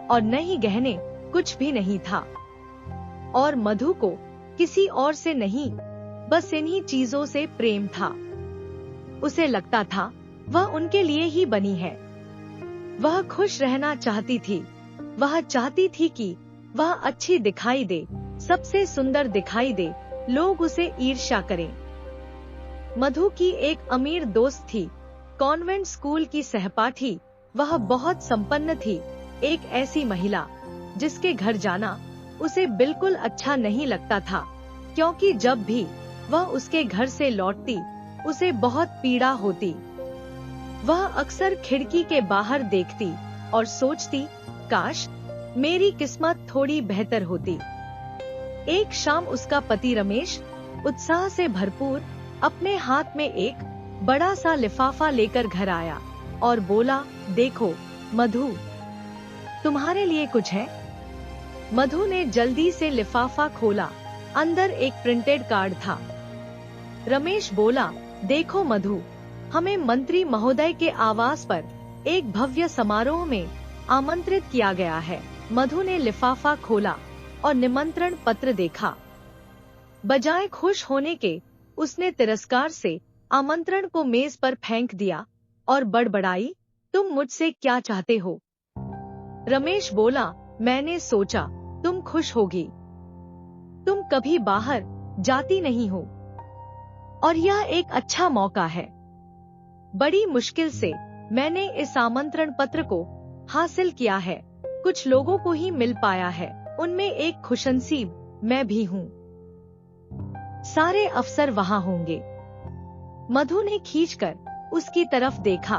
और न ही गहने, कुछ भी नहीं था। और मधु को किसी और से नहीं, बस इन्हीं चीजों से प्रेम था। उसे लगता था वह उनके लिए ही बनी है। वह खुश रहना चाहती थी। वह चाहती थी कि वह अच्छी दिखाई दे, सबसे सुंदर दिखाई दे, लोग उसे ईर्ष्या करें। मधु की एक अमीर दोस्त थी, कॉन्वेंट स्कूल की सहपाठी। वह बहुत संपन्न थी, एक ऐसी महिला जिसके घर जाना उसे बिल्कुल अच्छा नहीं लगता था, क्योंकि जब भी वह उसके घर से लौटती उसे बहुत पीड़ा होती। वह अक्सर खिड़की के बाहर देखती और सोचती, काश मेरी किस्मत थोड़ी बेहतर होती। एक शाम उसका पति रमेश उत्साह से भरपूर अपने हाथ में एक बड़ा सा लिफाफा लेकर घर आया और बोला, देखो मधु, तुम्हारे लिए कुछ है। मधु ने जल्दी से लिफाफा खोला। अंदर एक प्रिंटेड कार्ड था। रमेश बोला, देखो मधु, हमें मंत्री महोदय के आवास पर एक भव्य समारोह में आमंत्रित किया गया है। मधु ने लिफाफा खोला और निमंत्रण पत्र देखा। बजाय खुश होने के उसने तिरस्कार से आमंत्रण को मेज पर फेंक दिया और बड़बड़ाई, तुम मुझसे क्या चाहते हो? रमेश बोला, मैंने सोचा तुम खुश होगी। तुम कभी बाहर जाती नहीं हो और यह एक अच्छा मौका है। बड़ी मुश्किल से मैंने इस आमंत्रण पत्र को हासिल किया है। कुछ लोगों को ही मिल पाया है, उनमें एक खुशनसीब मैं भी हूँ। सारे अफसर वहाँ होंगे। मधु ने खींचकर उसकी तरफ देखा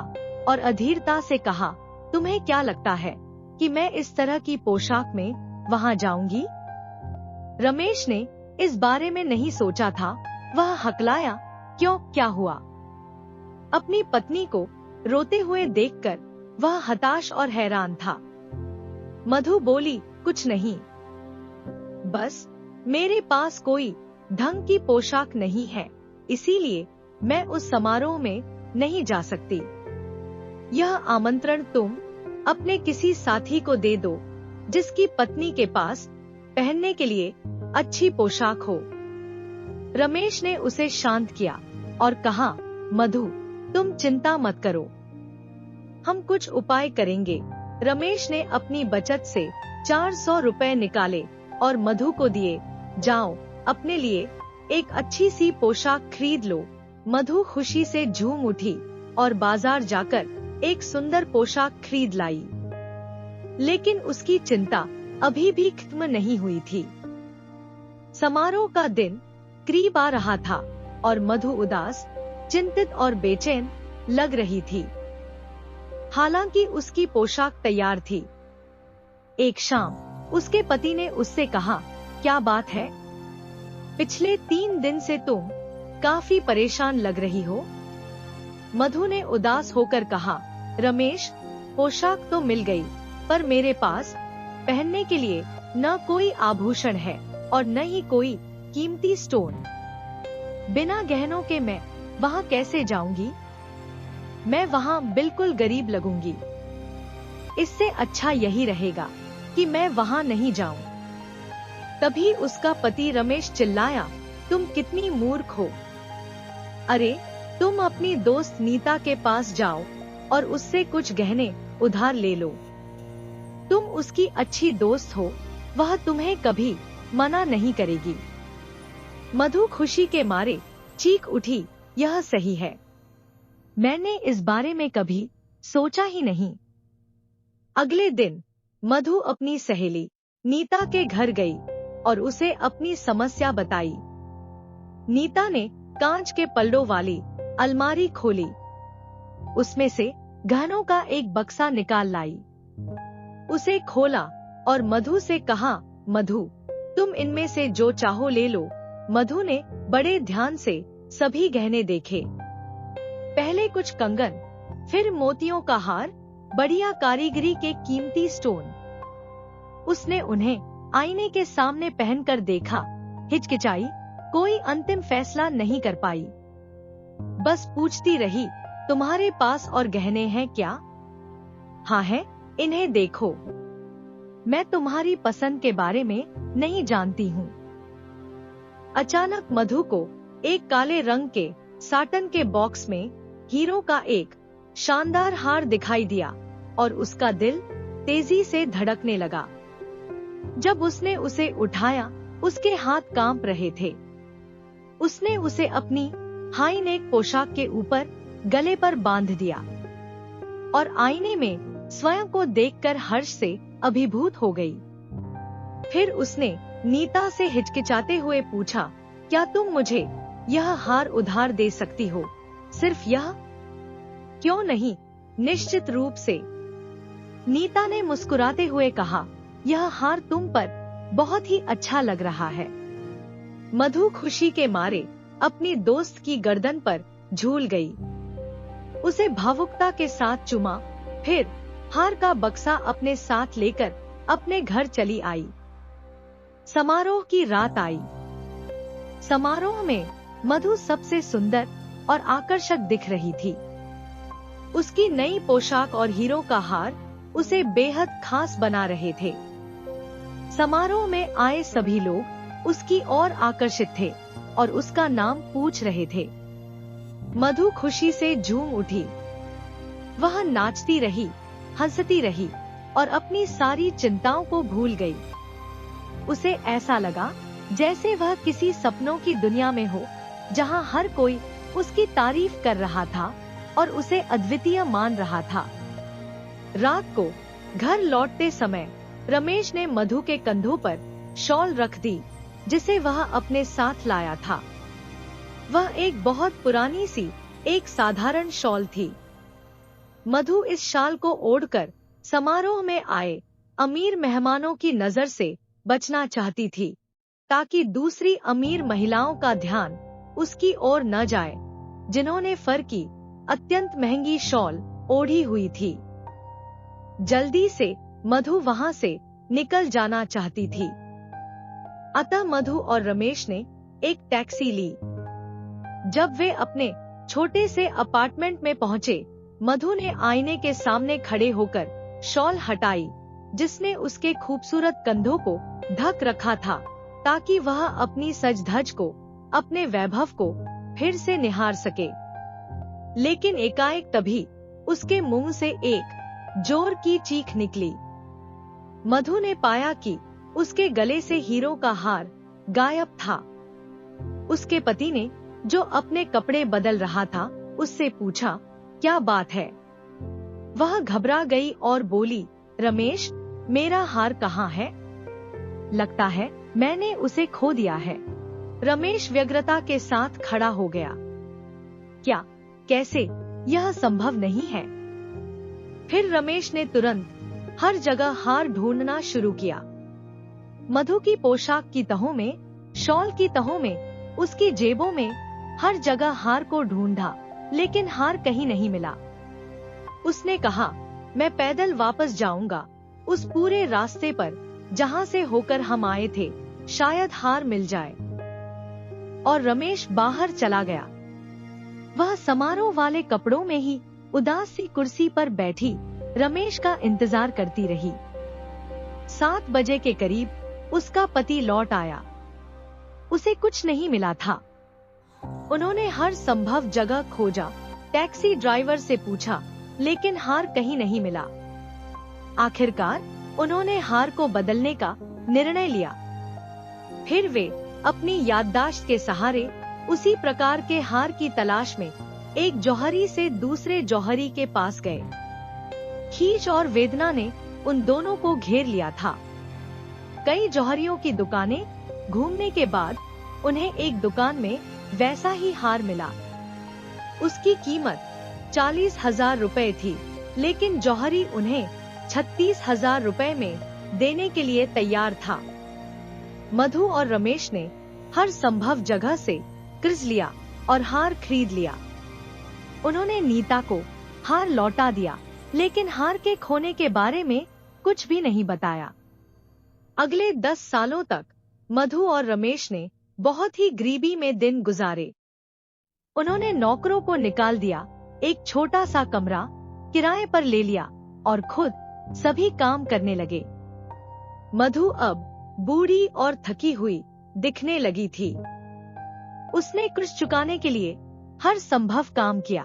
और अधीरता से कहा, तुम्हें क्या लगता है कि मैं इस तरह की पोशाक में वहाँ जाऊंगी? रमेश ने इस बारे में नहीं सोचा था। वह हकलाया, क्यों, क्या हुआ? अपनी पत्नी को रोते हुए देखकर वह हताश और हैरान था। मधु बोली, कुछ नहीं, बस मेरे पास कोई ढंग की पोशाक नहीं है, इसीलिए मैं उस समारोह में नहीं जा सकती। यह आमंत्रण तुम अपने किसी साथी को दे दो जिसकी पत्नी के पास पहनने के लिए अच्छी पोशाक हो। रमेश ने उसे शांत किया और कहा, मधु तुम चिंता मत करो, हम कुछ उपाय करेंगे। रमेश ने अपनी बचत से 400 रुपए निकाले और मधु को दिए। जाओ, अपने लिए एक अच्छी सी पोशाक खरीद लो। मधु खुशी से झूम उठी और बाजार जाकर एक सुंदर पोशाक खरीद लाई। लेकिन उसकी चिंता अभी भी खत्म नहीं हुई थी। समारोह का दिन करीब आ रहा था और मधु उदास, चिंतित और बेचैन लग रही थी। हालांकि उसकी पोशाक तैयार थी। एक शाम उसके पति ने उससे कहा, क्या बात है? पिछले 3 दिन से तुम काफी परेशान लग रही हो। मधु ने उदास होकर कहा, रमेश, पोशाक तो मिल गई, पर मेरे पास पहनने के लिए न कोई आभूषण है और न ही कोई कीमती स्टोन। बिना गहनों के मैं वहाँ कैसे जाऊंगी? मैं वहाँ बिल्कुल गरीब लगूंगी। इससे अच्छा यही रहेगा कि मैं वहाँ नहीं जाऊं। तभी उसका पति रमेश चिल्लाया, तुम कितनी मूर्ख हो। अरे, तुम अपनी दोस्त नीता के पास जाओ और उससे कुछ गहने उधार ले लो। तुम उसकी अच्छी दोस्त हो, वह तुम्हें कभी मना नहीं करेगी। मधु खुशी के मारे चीख उठी, यह सही है, मैंने इस बारे में कभी सोचा ही नहीं। अगले दिन मधु अपनी सहेली नीता के घर गई और उसे अपनी समस्या बताई। नीता ने कांच के पल्लों वाली अलमारी खोली, उसमें से गहनों का एक बक्सा निकाल लाई। उसे खोला और मधु से कहा, मधु तुम इनमें से जो चाहो ले लो। मधु ने बड़े ध्यान से सभी गहने देखे। पहले कुछ कंगन, फिर मोतियों का हार, बढ़िया कारीगरी के कीमती स्टोन। उसने उन्हें आईने के सामने पहनकर देखा, हिचकिचाई, कोई अंतिम फैसला नहीं कर पाई। बस पूछती रही, तुम्हारे पास और गहने हैं क्या? हाँ है, इन्हें देखो। मैं तुम्हारी पसंद के बारे में नहीं जानती हूँ। अचानक मधु को एक काले रंग के साटन के बॉक्स में हीरो का एक शानदार हार दिखाई दिया और उसका दिल तेजी से धड़कने लगा। जब उसने उसे उठाया, उसके हाथ कांप रहे थे। उसने उसे अपनी हाई नेक पोशाक के ऊपर गले पर बांध दिया और आईने में स्वयं को देखकर हर्ष से अभिभूत हो गई। फिर उसने नीता से हिचकिचाते हुए पूछा, क्या तुम मुझे यह हार उधार दे सकती हो? सिर्फ यह? क्यों नहीं, निश्चित रूप से। नीता ने मुस्कुराते हुए कहा, यह हार तुम पर बहुत ही अच्छा लग रहा है। मधु खुशी के मारे अपनी दोस्त की गर्दन पर झूल गई, उसे भावुकता के साथ चूमा, फिर हार का बक्सा अपने साथ लेकर अपने घर चली आई। समारोह की रात आई। समारोह में मधु सबसे सुंदर और आकर्षक दिख रही थी। उसकी नई पोशाक और हीरो का हार उसे बेहद खास बना रहे थे। समारोह में आए सभी लोग उसकी ओर आकर्षित थे और उसका नाम पूछ रहे थे। मधु खुशी से झूम उठी। वह नाचती रही, हंसती रही और अपनी सारी चिंताओं को भूल गई। उसे ऐसा लगा जैसे वह किसी सपनों की दुनिया में हो, जहां हर कोई उसकी तारीफ कर रहा था और उसे अद्वितीय मान रहा था। रात को घर लौटते समय रमेश ने मधु के कंधों पर शॉल रख दी, जिसे वह अपने साथ लाया था। वह एक बहुत पुरानी सी एक साधारण शॉल थी। मधु इस शाल को ओढ़कर समारोह में आए अमीर मेहमानों की नजर से बचना चाहती थी, ताकि दूसरी अमीर महिलाओं का ध्यान उसकी ओर न जाए, जिन्होंने फर की अत्यंत महंगी शॉल ओढ़ी हुई थी। जल्दी से मधु वहां से निकल जाना चाहती थी। अतः मधु और रमेश ने एक टैक्सी ली। जब वे अपने छोटे से अपार्टमेंट में पहुंचे, मधु ने आईने के सामने खड़े होकर शॉल हटाई, जिसने उसके खूबसूरत कंधों को ढक रखा था, ताकि वह अपनी सज धज को, अपने वैभव को फिर से निहार सके। लेकिन एकाएक तभी उसके मुंह से एक जोर की चीख निकली। मधु ने पाया कि उसके गले से हीरों का हार गायब था। उसके पति ने, जो अपने कपड़े बदल रहा था, उससे पूछा, क्या बात है? वह घबरा गई और बोली, रमेश, मेरा हार कहाँ है? लगता है मैंने उसे खो दिया है। रमेश व्यग्रता के साथ खड़ा हो गया। क्या? कैसे? यह संभव नहीं है। फिर रमेश ने तुरंत हर जगह हार ढूंढना शुरू किया। मधु की पोशाक की तहों में, शॉल की तहों में, उसकी जेबों में, हर जगह हार को ढूंढा, लेकिन हार कहीं नहीं मिला। उसने कहा, मैं पैदल वापस जाऊंगा, उस पूरे रास्ते पर जहां से होकर हम आए थे, शायद हार मिल जाए। और रमेश बाहर चला गया। वह समारोह वाले कपड़ों में ही उदास सी कुर्सी पर बैठी रमेश का इंतजार करती रही। 7 बजे के करीब उसका पति लौट आया। उसे कुछ नहीं मिला था। उन्होंने हर संभव जगह खोजा, टैक्सी ड्राइवर से पूछा, लेकिन हार कहीं नहीं मिला। आखिरकार उन्होंने हार को बदलने का निर्णय लिया। फिर वे अपनी याददाश्त के सहारे उसी प्रकार के हार की तलाश में एक जौहरी से दूसरे जौहरी के पास गए। खींच और वेदना ने उन दोनों को घेर लिया था। कई जौहरियों की दुकानें घूमने के बाद उन्हें एक दुकान में वैसा ही हार मिला। उसकी कीमत 40,000 रुपए थी, लेकिन जौहरी उन्हें 36,000 रुपए में देने के लिए तैयार था। मधु और रमेश ने हर संभव जगह से कर्ज लिया और हार खरीद लिया। उन्होंने नीता को हार लौटा दिया, लेकिन हार के खोने के बारे में कुछ भी नहीं बताया। अगले 10 सालों तक मधु और रमेश ने बहुत ही गरीबी में दिन गुजारे। उन्होंने नौकरों को निकाल दिया, एक छोटा सा कमरा किराए पर ले लिया और खुद सभी काम करने लगे। मधु अब बूढ़ी और थकी हुई दिखने लगी थी। उसने कर्ज चुकाने के लिए हर संभव काम किया।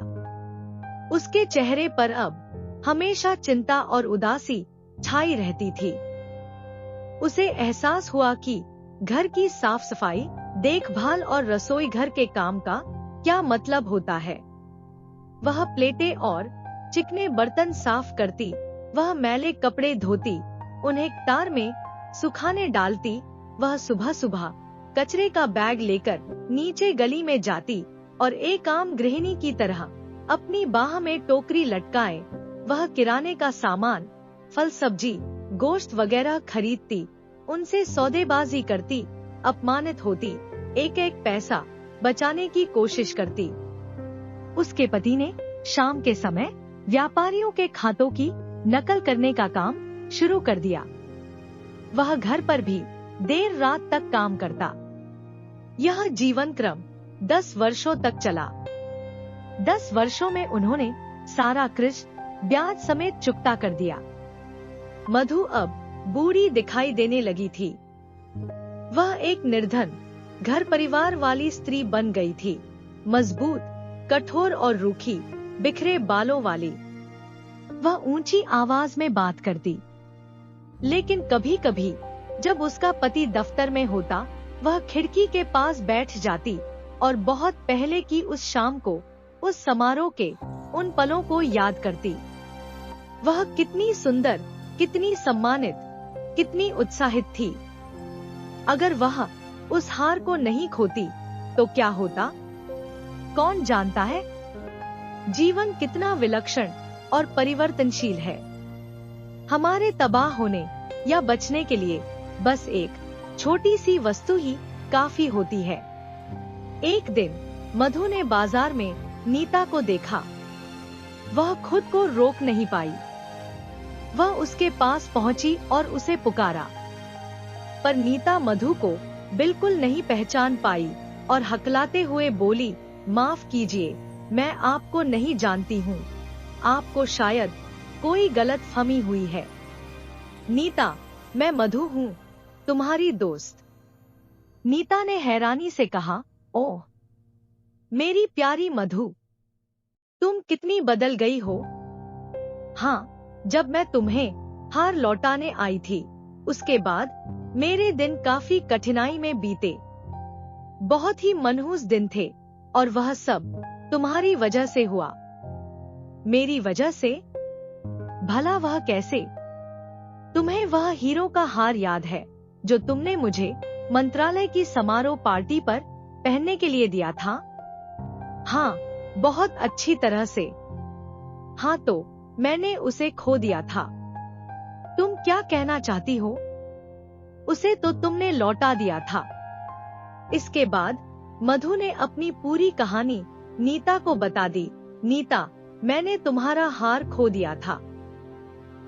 उसके चेहरे पर अब हमेशा चिंता और उदासी छाई रहती थी। उसे एहसास हुआ कि घर की साफ सफाई, देखभाल और रसोई घर के काम का क्या मतलब होता है। वह प्लेटें और चिकने बर्तन साफ करती, वह मैले कपड़े धोती, उन्हें तार में सुखाने डालती। वह सुबह सुबह कचरे का बैग लेकर नीचे गली में जाती और एक आम गृहिणी की तरह अपनी बाह में टोकरी लटकाए वह किराने का सामान, फल सब्जी, गोश्त वगैरह खरीदती, उनसे सौदेबाजी करती, अपमानित होती, एक एक पैसा बचाने की कोशिश करती। उसके पति ने शाम के समय व्यापारियों के खातों की नकल करने का काम शुरू कर दिया। वह घर पर भी देर रात तक काम करता। यह जीवन क्रम 10 वर्षों तक चला। 10 वर्षों में उन्होंने सारा कर्ज ब्याज समेत चुकता कर दिया। मधु अब बूढ़ी दिखाई देने लगी थी। वह एक निर्धन, घर परिवार वाली स्त्री बन गई थी, मजबूत, कठोर और रूखी, बिखरे बालों वाली। वह ऊंची आवाज में बात करती, लेकिन कभी कभी जब उसका पति दफ्तर में होता वह खिड़की के पास बैठ जाती और बहुत पहले की उस शाम को, उस समारोह के उन पलों को याद करती। वह कितनी सुंदर, कितनी सम्मानित, कितनी उत्साहित थी। अगर वह उस हार को नहीं खोती तो क्या होता, कौन जानता है। जीवन कितना विलक्षण और परिवर्तनशील है। हमारे तबाह होने या बचने के लिए बस एक छोटी सी वस्तु ही काफी होती है। एक दिन मधु ने बाजार में नीता को देखा। वह खुद को रोक नहीं पाई। वह उसके पास पहुंची और उसे पुकारा, पर नीता मधु को बिल्कुल नहीं पहचान पाई और हकलाते हुए बोली, माफ कीजिए, मैं आपको नहीं जानती हूँ। आपको शायद कोई गलतफहमी हुई है। नीता, मैं मधु हूँ, तुम्हारी दोस्त। नीता ने हैरानी से कहा, ओह मेरी प्यारी मधु, तुम कितनी बदल गई हो। हाँ, जब मैं तुम्हें हार लौटाने आई थी, उसके बाद मेरे दिन काफी कठिनाई में बीते। बहुत ही मनहूस दिन थे और वह सब तुम्हारी वजह से हुआ। मेरी वजह से? भला वह कैसे? तुम्हें वह हीरो का हार याद है जो तुमने मुझे मंत्रालय की समारोह पार्टी पर पहनने के लिए दिया था? हाँ, बहुत अच्छी तरह से। हाँ, तो मैंने उसे खो दिया था। तुम क्या कहना चाहती हो? उसे तो तुमने लौटा दिया था। इसके बाद मधु ने अपनी पूरी कहानी नीता को बता दी। नीता, मैंने तुम्हारा हार खो दिया था।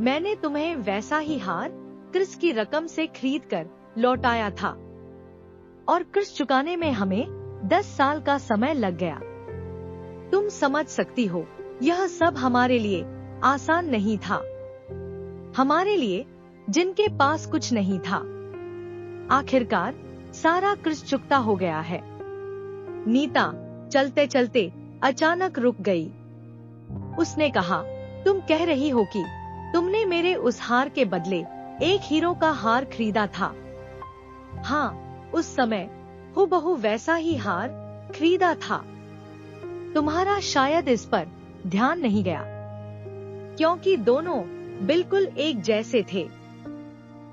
मैंने तुम्हें वैसा ही हार कर्ज की रकम से खरीद कर लौटाया था और कर्ज चुकाने में हमें 10 साल का समय लग गया। तुम समझ सकती हो, यह सब हमारे लिए आसान नहीं था। हमारे लिए जिनके पास कुछ नहीं था। आखिरकार सारा कर्ज चुकता हो गया है। नीता चलते चलते अचानक रुक गई। उसने कहा, तुम कह रही हो कि तुमने मेरे उस हार के बदले एक हीरो का हार खरीदा था? हाँ, उस समय हूबहू वैसा ही हार खरीदा था। तुम्हारा शायद इस पर ध्यान नहीं गया, क्योंकि दोनों बिल्कुल एक जैसे थे।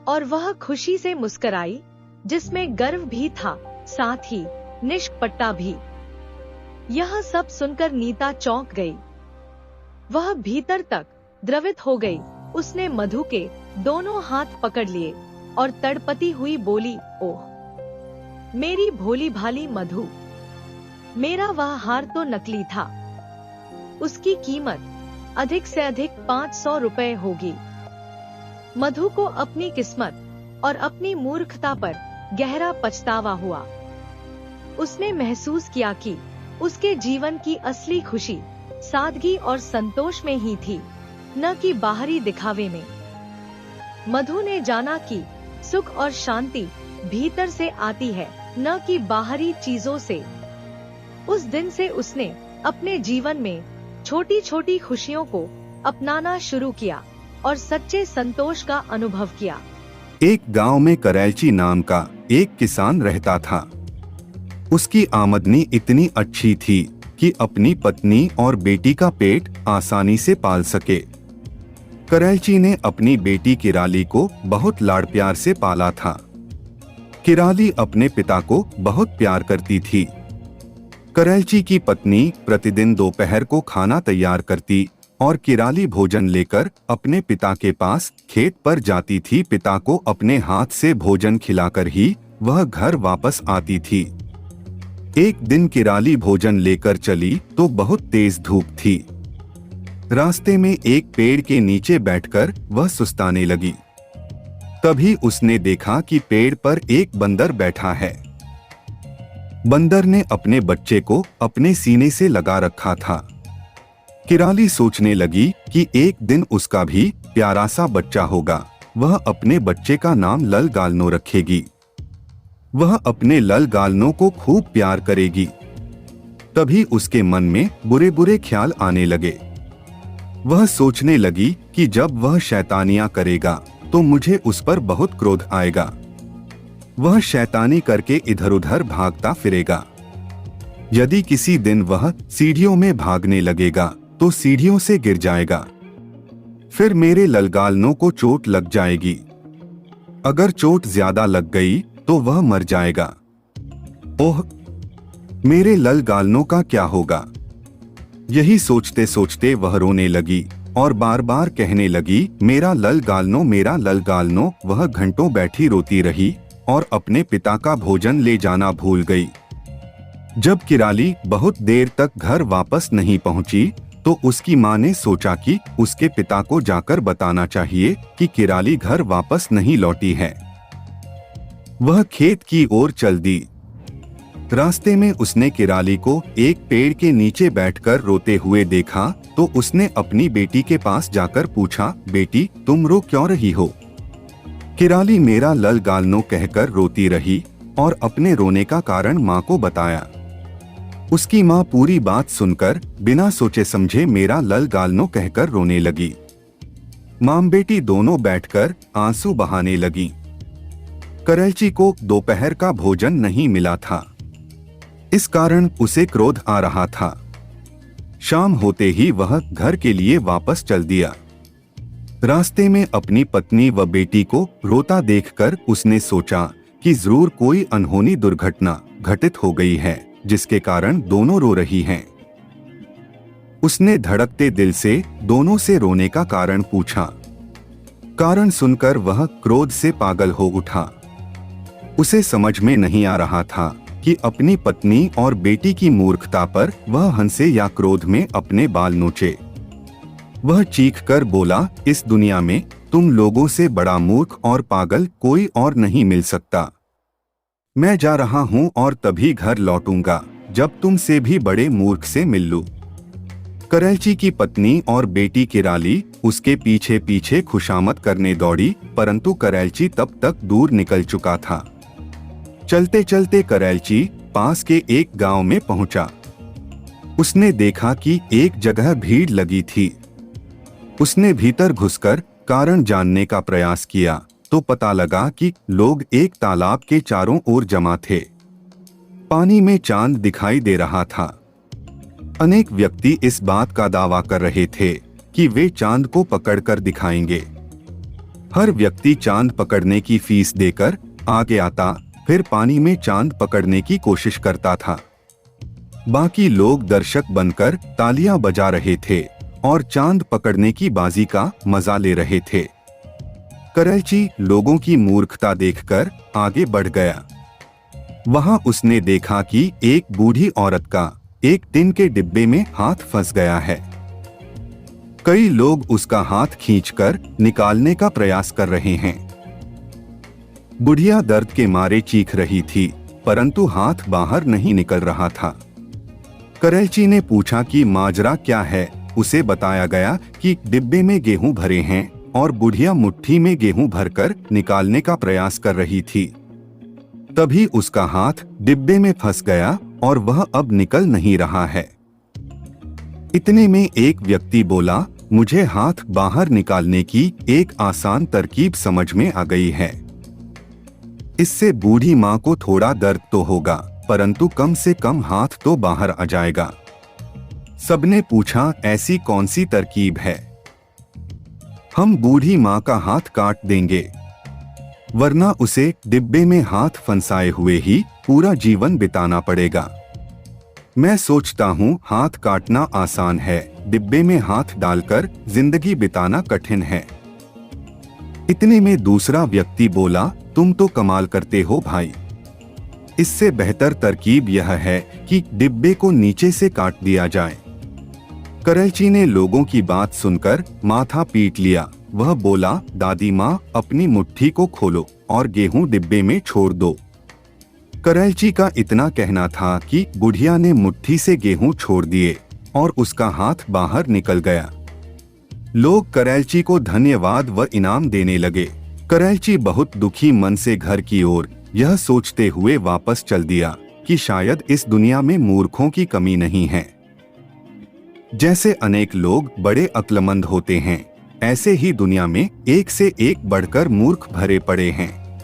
और वह खुशी से मुस्कुराई, जिसमें गर्व भी था, साथ ही निष्कपटता भी। यह सब सुनकर नीता चौंक गई। वह भीतर तक द्रवित हो गई। उसने मधु के दोनों हाथ पकड़ लिए और तड़पती हुई बोली, ओह मेरी भोली भाली मधु, मेरा वह हार तो नकली था। उसकी कीमत अधिक से अधिक 500 रुपए होगी। मधु को अपनी किस्मत और अपनी मूर्खता पर गहरा पछतावा हुआ। उसने महसूस किया कि उसके जीवन की असली खुशी सादगी और संतोष में ही थी, न कि बाहरी दिखावे में। मधु ने जाना कि सुख और शांति भीतर से आती है, न कि बाहरी चीजों से। उस दिन से उसने अपने जीवन में छोटी छोटी खुशियों को अपनाना शुरू किया और सच्चे संतोष का अनुभव किया। एक गांव में करैलची नाम का एक किसान रहता था। उसकी आमदनी इतनी अच्छी थी कि अपनी पत्नी और बेटी का पेट आसानी से पाल सके। करैलची ने अपनी बेटी किराली को बहुत लाड़ प्यार से पाला था। किराली अपने पिता को बहुत प्यार करती थी। करैलची की पत्नी प्रतिदिन दोपहर को खाना तैयार करती और किराली भोजन लेकर अपने पिता के पास खेत पर जाती थी। पिता को अपने हाथ से भोजन खिलाकर ही वह घर वापस आती थी। एक दिन किराली भोजन लेकर चली तो बहुत तेज धूप थी। रास्ते में एक पेड़ के नीचे बैठकर वह सुस्ताने लगी। तभी उसने देखा कि पेड़ पर एक बंदर बैठा है। बंदर ने अपने बच्चे को अपने सीने से लगा रखा था। किराली सोचने लगी कि एक दिन उसका भी प्यारा सा बच्चा होगा। वह अपने बच्चे का नाम लल गालनो रखेगी। वह अपने लल गालनों को खूब प्यार करेगी। तभी उसके मन में बुरे बुरे ख्याल आने लगे। वह सोचने लगी कि जब वह शैतानियां करेगा तो मुझे उस पर बहुत क्रोध आएगा। वह शैतानी करके इधर उधर भागता फिरेगा। यदि किसी दिन वह सीढ़ियों में भागने लगेगा तो सीढ़ियों से गिर जाएगा, फिर मेरे ललगालनों को चोट लग जाएगी। अगर चोट ज्यादा लग गई तो वह मर जाएगा। ओह, मेरे ललगालनों का क्या होगा? यही सोचते सोचते वह रोने लगी और बार बार कहने लगी, मेरा ललगालनों, मेरा ललगालनों। वह घंटों बैठी रोती रही और अपने पिता का भोजन ले जाना भूल गई। जब किराली बहुत देर तक घर वापस नहीं पहुंची तो उसकी मां ने सोचा कि उसके पिता को जाकर बताना चाहिए कि किराली घर वापस नहीं लौटी है। वह खेत की ओर चल दी। रास्ते में उसने किराली को एक पेड़ के नीचे बैठकर रोते हुए देखा तो उसने अपनी बेटी के पास जाकर पूछा, बेटी तुम रो क्यों रही हो? किराली मेरा ललगालनों कहकर रोती रही और अपने रोने का कारण मां को बताया। उसकी मां पूरी बात सुनकर बिना सोचे समझे मेरा ललगालनों कहकर रोने लगी। मां बेटी दोनों बैठकर आंसू बहाने लगी। करैलची को दोपहर का भोजन नहीं मिला था, इस कारण उसे क्रोध आ रहा था। शाम होते ही वह घर के लिए वापस चल दिया। रास्ते में अपनी पत्नी व बेटी को रोता देखकर उसने सोचा कि जरूर कोई अनहोनी दुर्घटना घटित हो गई है जिसके कारण दोनों रो रही हैं। उसने धड़कते दिल से दोनों से रोने का कारण पूछा। कारण सुनकर वह क्रोध से पागल हो उठा। उसे समझ में नहीं आ रहा था कि अपनी पत्नी और बेटी की मूर्खता पर वह हंसे या क्रोध में अपने बाल नोचे। वह चीखकर बोला, इस दुनिया में तुम लोगों से बड़ा मूर्ख और पागल कोई और नहीं मिल सकता। मैं जा रहा हूं और तभी घर लौटूंगा जब तुमसे भी बड़े मूर्ख से मिल लूं। करैलची की पत्नी और बेटी किराली उसके पीछे पीछे खुशामद करने दौड़ी, परंतु करैलची तब तक दूर निकल चुका था। चलते चलते करैलची पास के एक गांव में पहुंचा। उसने देखा कि एक जगह भीड़ लगी थी। उसने भीतर घुसकर कारण जानने का प्रयास किया तो पता लगा कि लोग एक तालाब के चारों ओर जमा थे। पानी में चांद दिखाई दे रहा था। अनेक व्यक्ति इस बात का दावा कर रहे थे कि वे चांद को पकड़कर दिखाएंगे। हर व्यक्ति चांद पकड़ने की फीस देकर आगे आता, फिर पानी में चांद पकड़ने की कोशिश करता था। बाकी लोग दर्शक बनकर तालियां बजा रहे थे और चांद पकड़ने की बाजी का मजा ले रहे थे। करैलची लोगों की मूर्खता देखकर आगे बढ़ गया। वहां उसने देखा कि एक बूढ़ी औरत का एक टिन के डिब्बे में हाथ फंस गया है। कई लोग उसका हाथ खींचकर निकालने का प्रयास कर रहे हैं। बुढ़िया दर्द के मारे चीख रही थी, परंतु हाथ बाहर नहीं निकल रहा था। करैलची ने पूछा कि माजरा क्या है। उसे बताया गया कि डिब्बे में गेहूं भरे हैं और बुढ़िया मुट्ठी में गेहूं भरकर निकालने का प्रयास कर रही थी। तभी उसका हाथ डिब्बे में फंस गया और वह अब निकल नहीं रहा है। इतने में एक व्यक्ति बोला, मुझे हाथ बाहर निकालने की एक आसान तरकीब समझ में आ गई है। इससे बूढ़ी माँ को थोड़ा दर्द तो होगा, परंतु कम से कम हाथ तो बाहर आ जाएगा। सबने पूछा, ऐसी कौन सी तरकीब है? हम बूढ़ी माँ का हाथ काट देंगे, वरना उसे डिब्बे में हाथ फंसाए हुए ही पूरा जीवन बिताना पड़ेगा। मैं सोचता हूँ हाथ काटना आसान है, डिब्बे में हाथ डालकर जिंदगी बिताना कठिन है। इतने में दूसरा व्यक्ति बोला, तुम तो कमाल करते हो भाई। इससे बेहतर तरकीब यह है कि डिब्बे को नीचे से काट दिया जाए। करैलची ने लोगों की बात सुनकर माथा पीट लिया। वह बोला, दादी माँ, अपनी मुट्ठी को खोलो और गेहूं डिब्बे में छोड़ दो। करैलची का इतना कहना था कि बुढ़िया ने मुट्ठी से गेहूं छोड़ दिए और उसका हाथ बाहर निकल गया। लोग करैलची को धन्यवाद व इनाम देने लगे। करैलची बहुत दुखी मन से घर की ओर यह सोचते हुए वापस चल दिया कि शायद इस दुनिया में मूर्खों की कमी नहीं है। जैसे अनेक लोग बड़े अक्लमंद होते हैं, ऐसे ही दुनिया में एक से एक बढ़कर मूर्ख भरे पड़े हैं।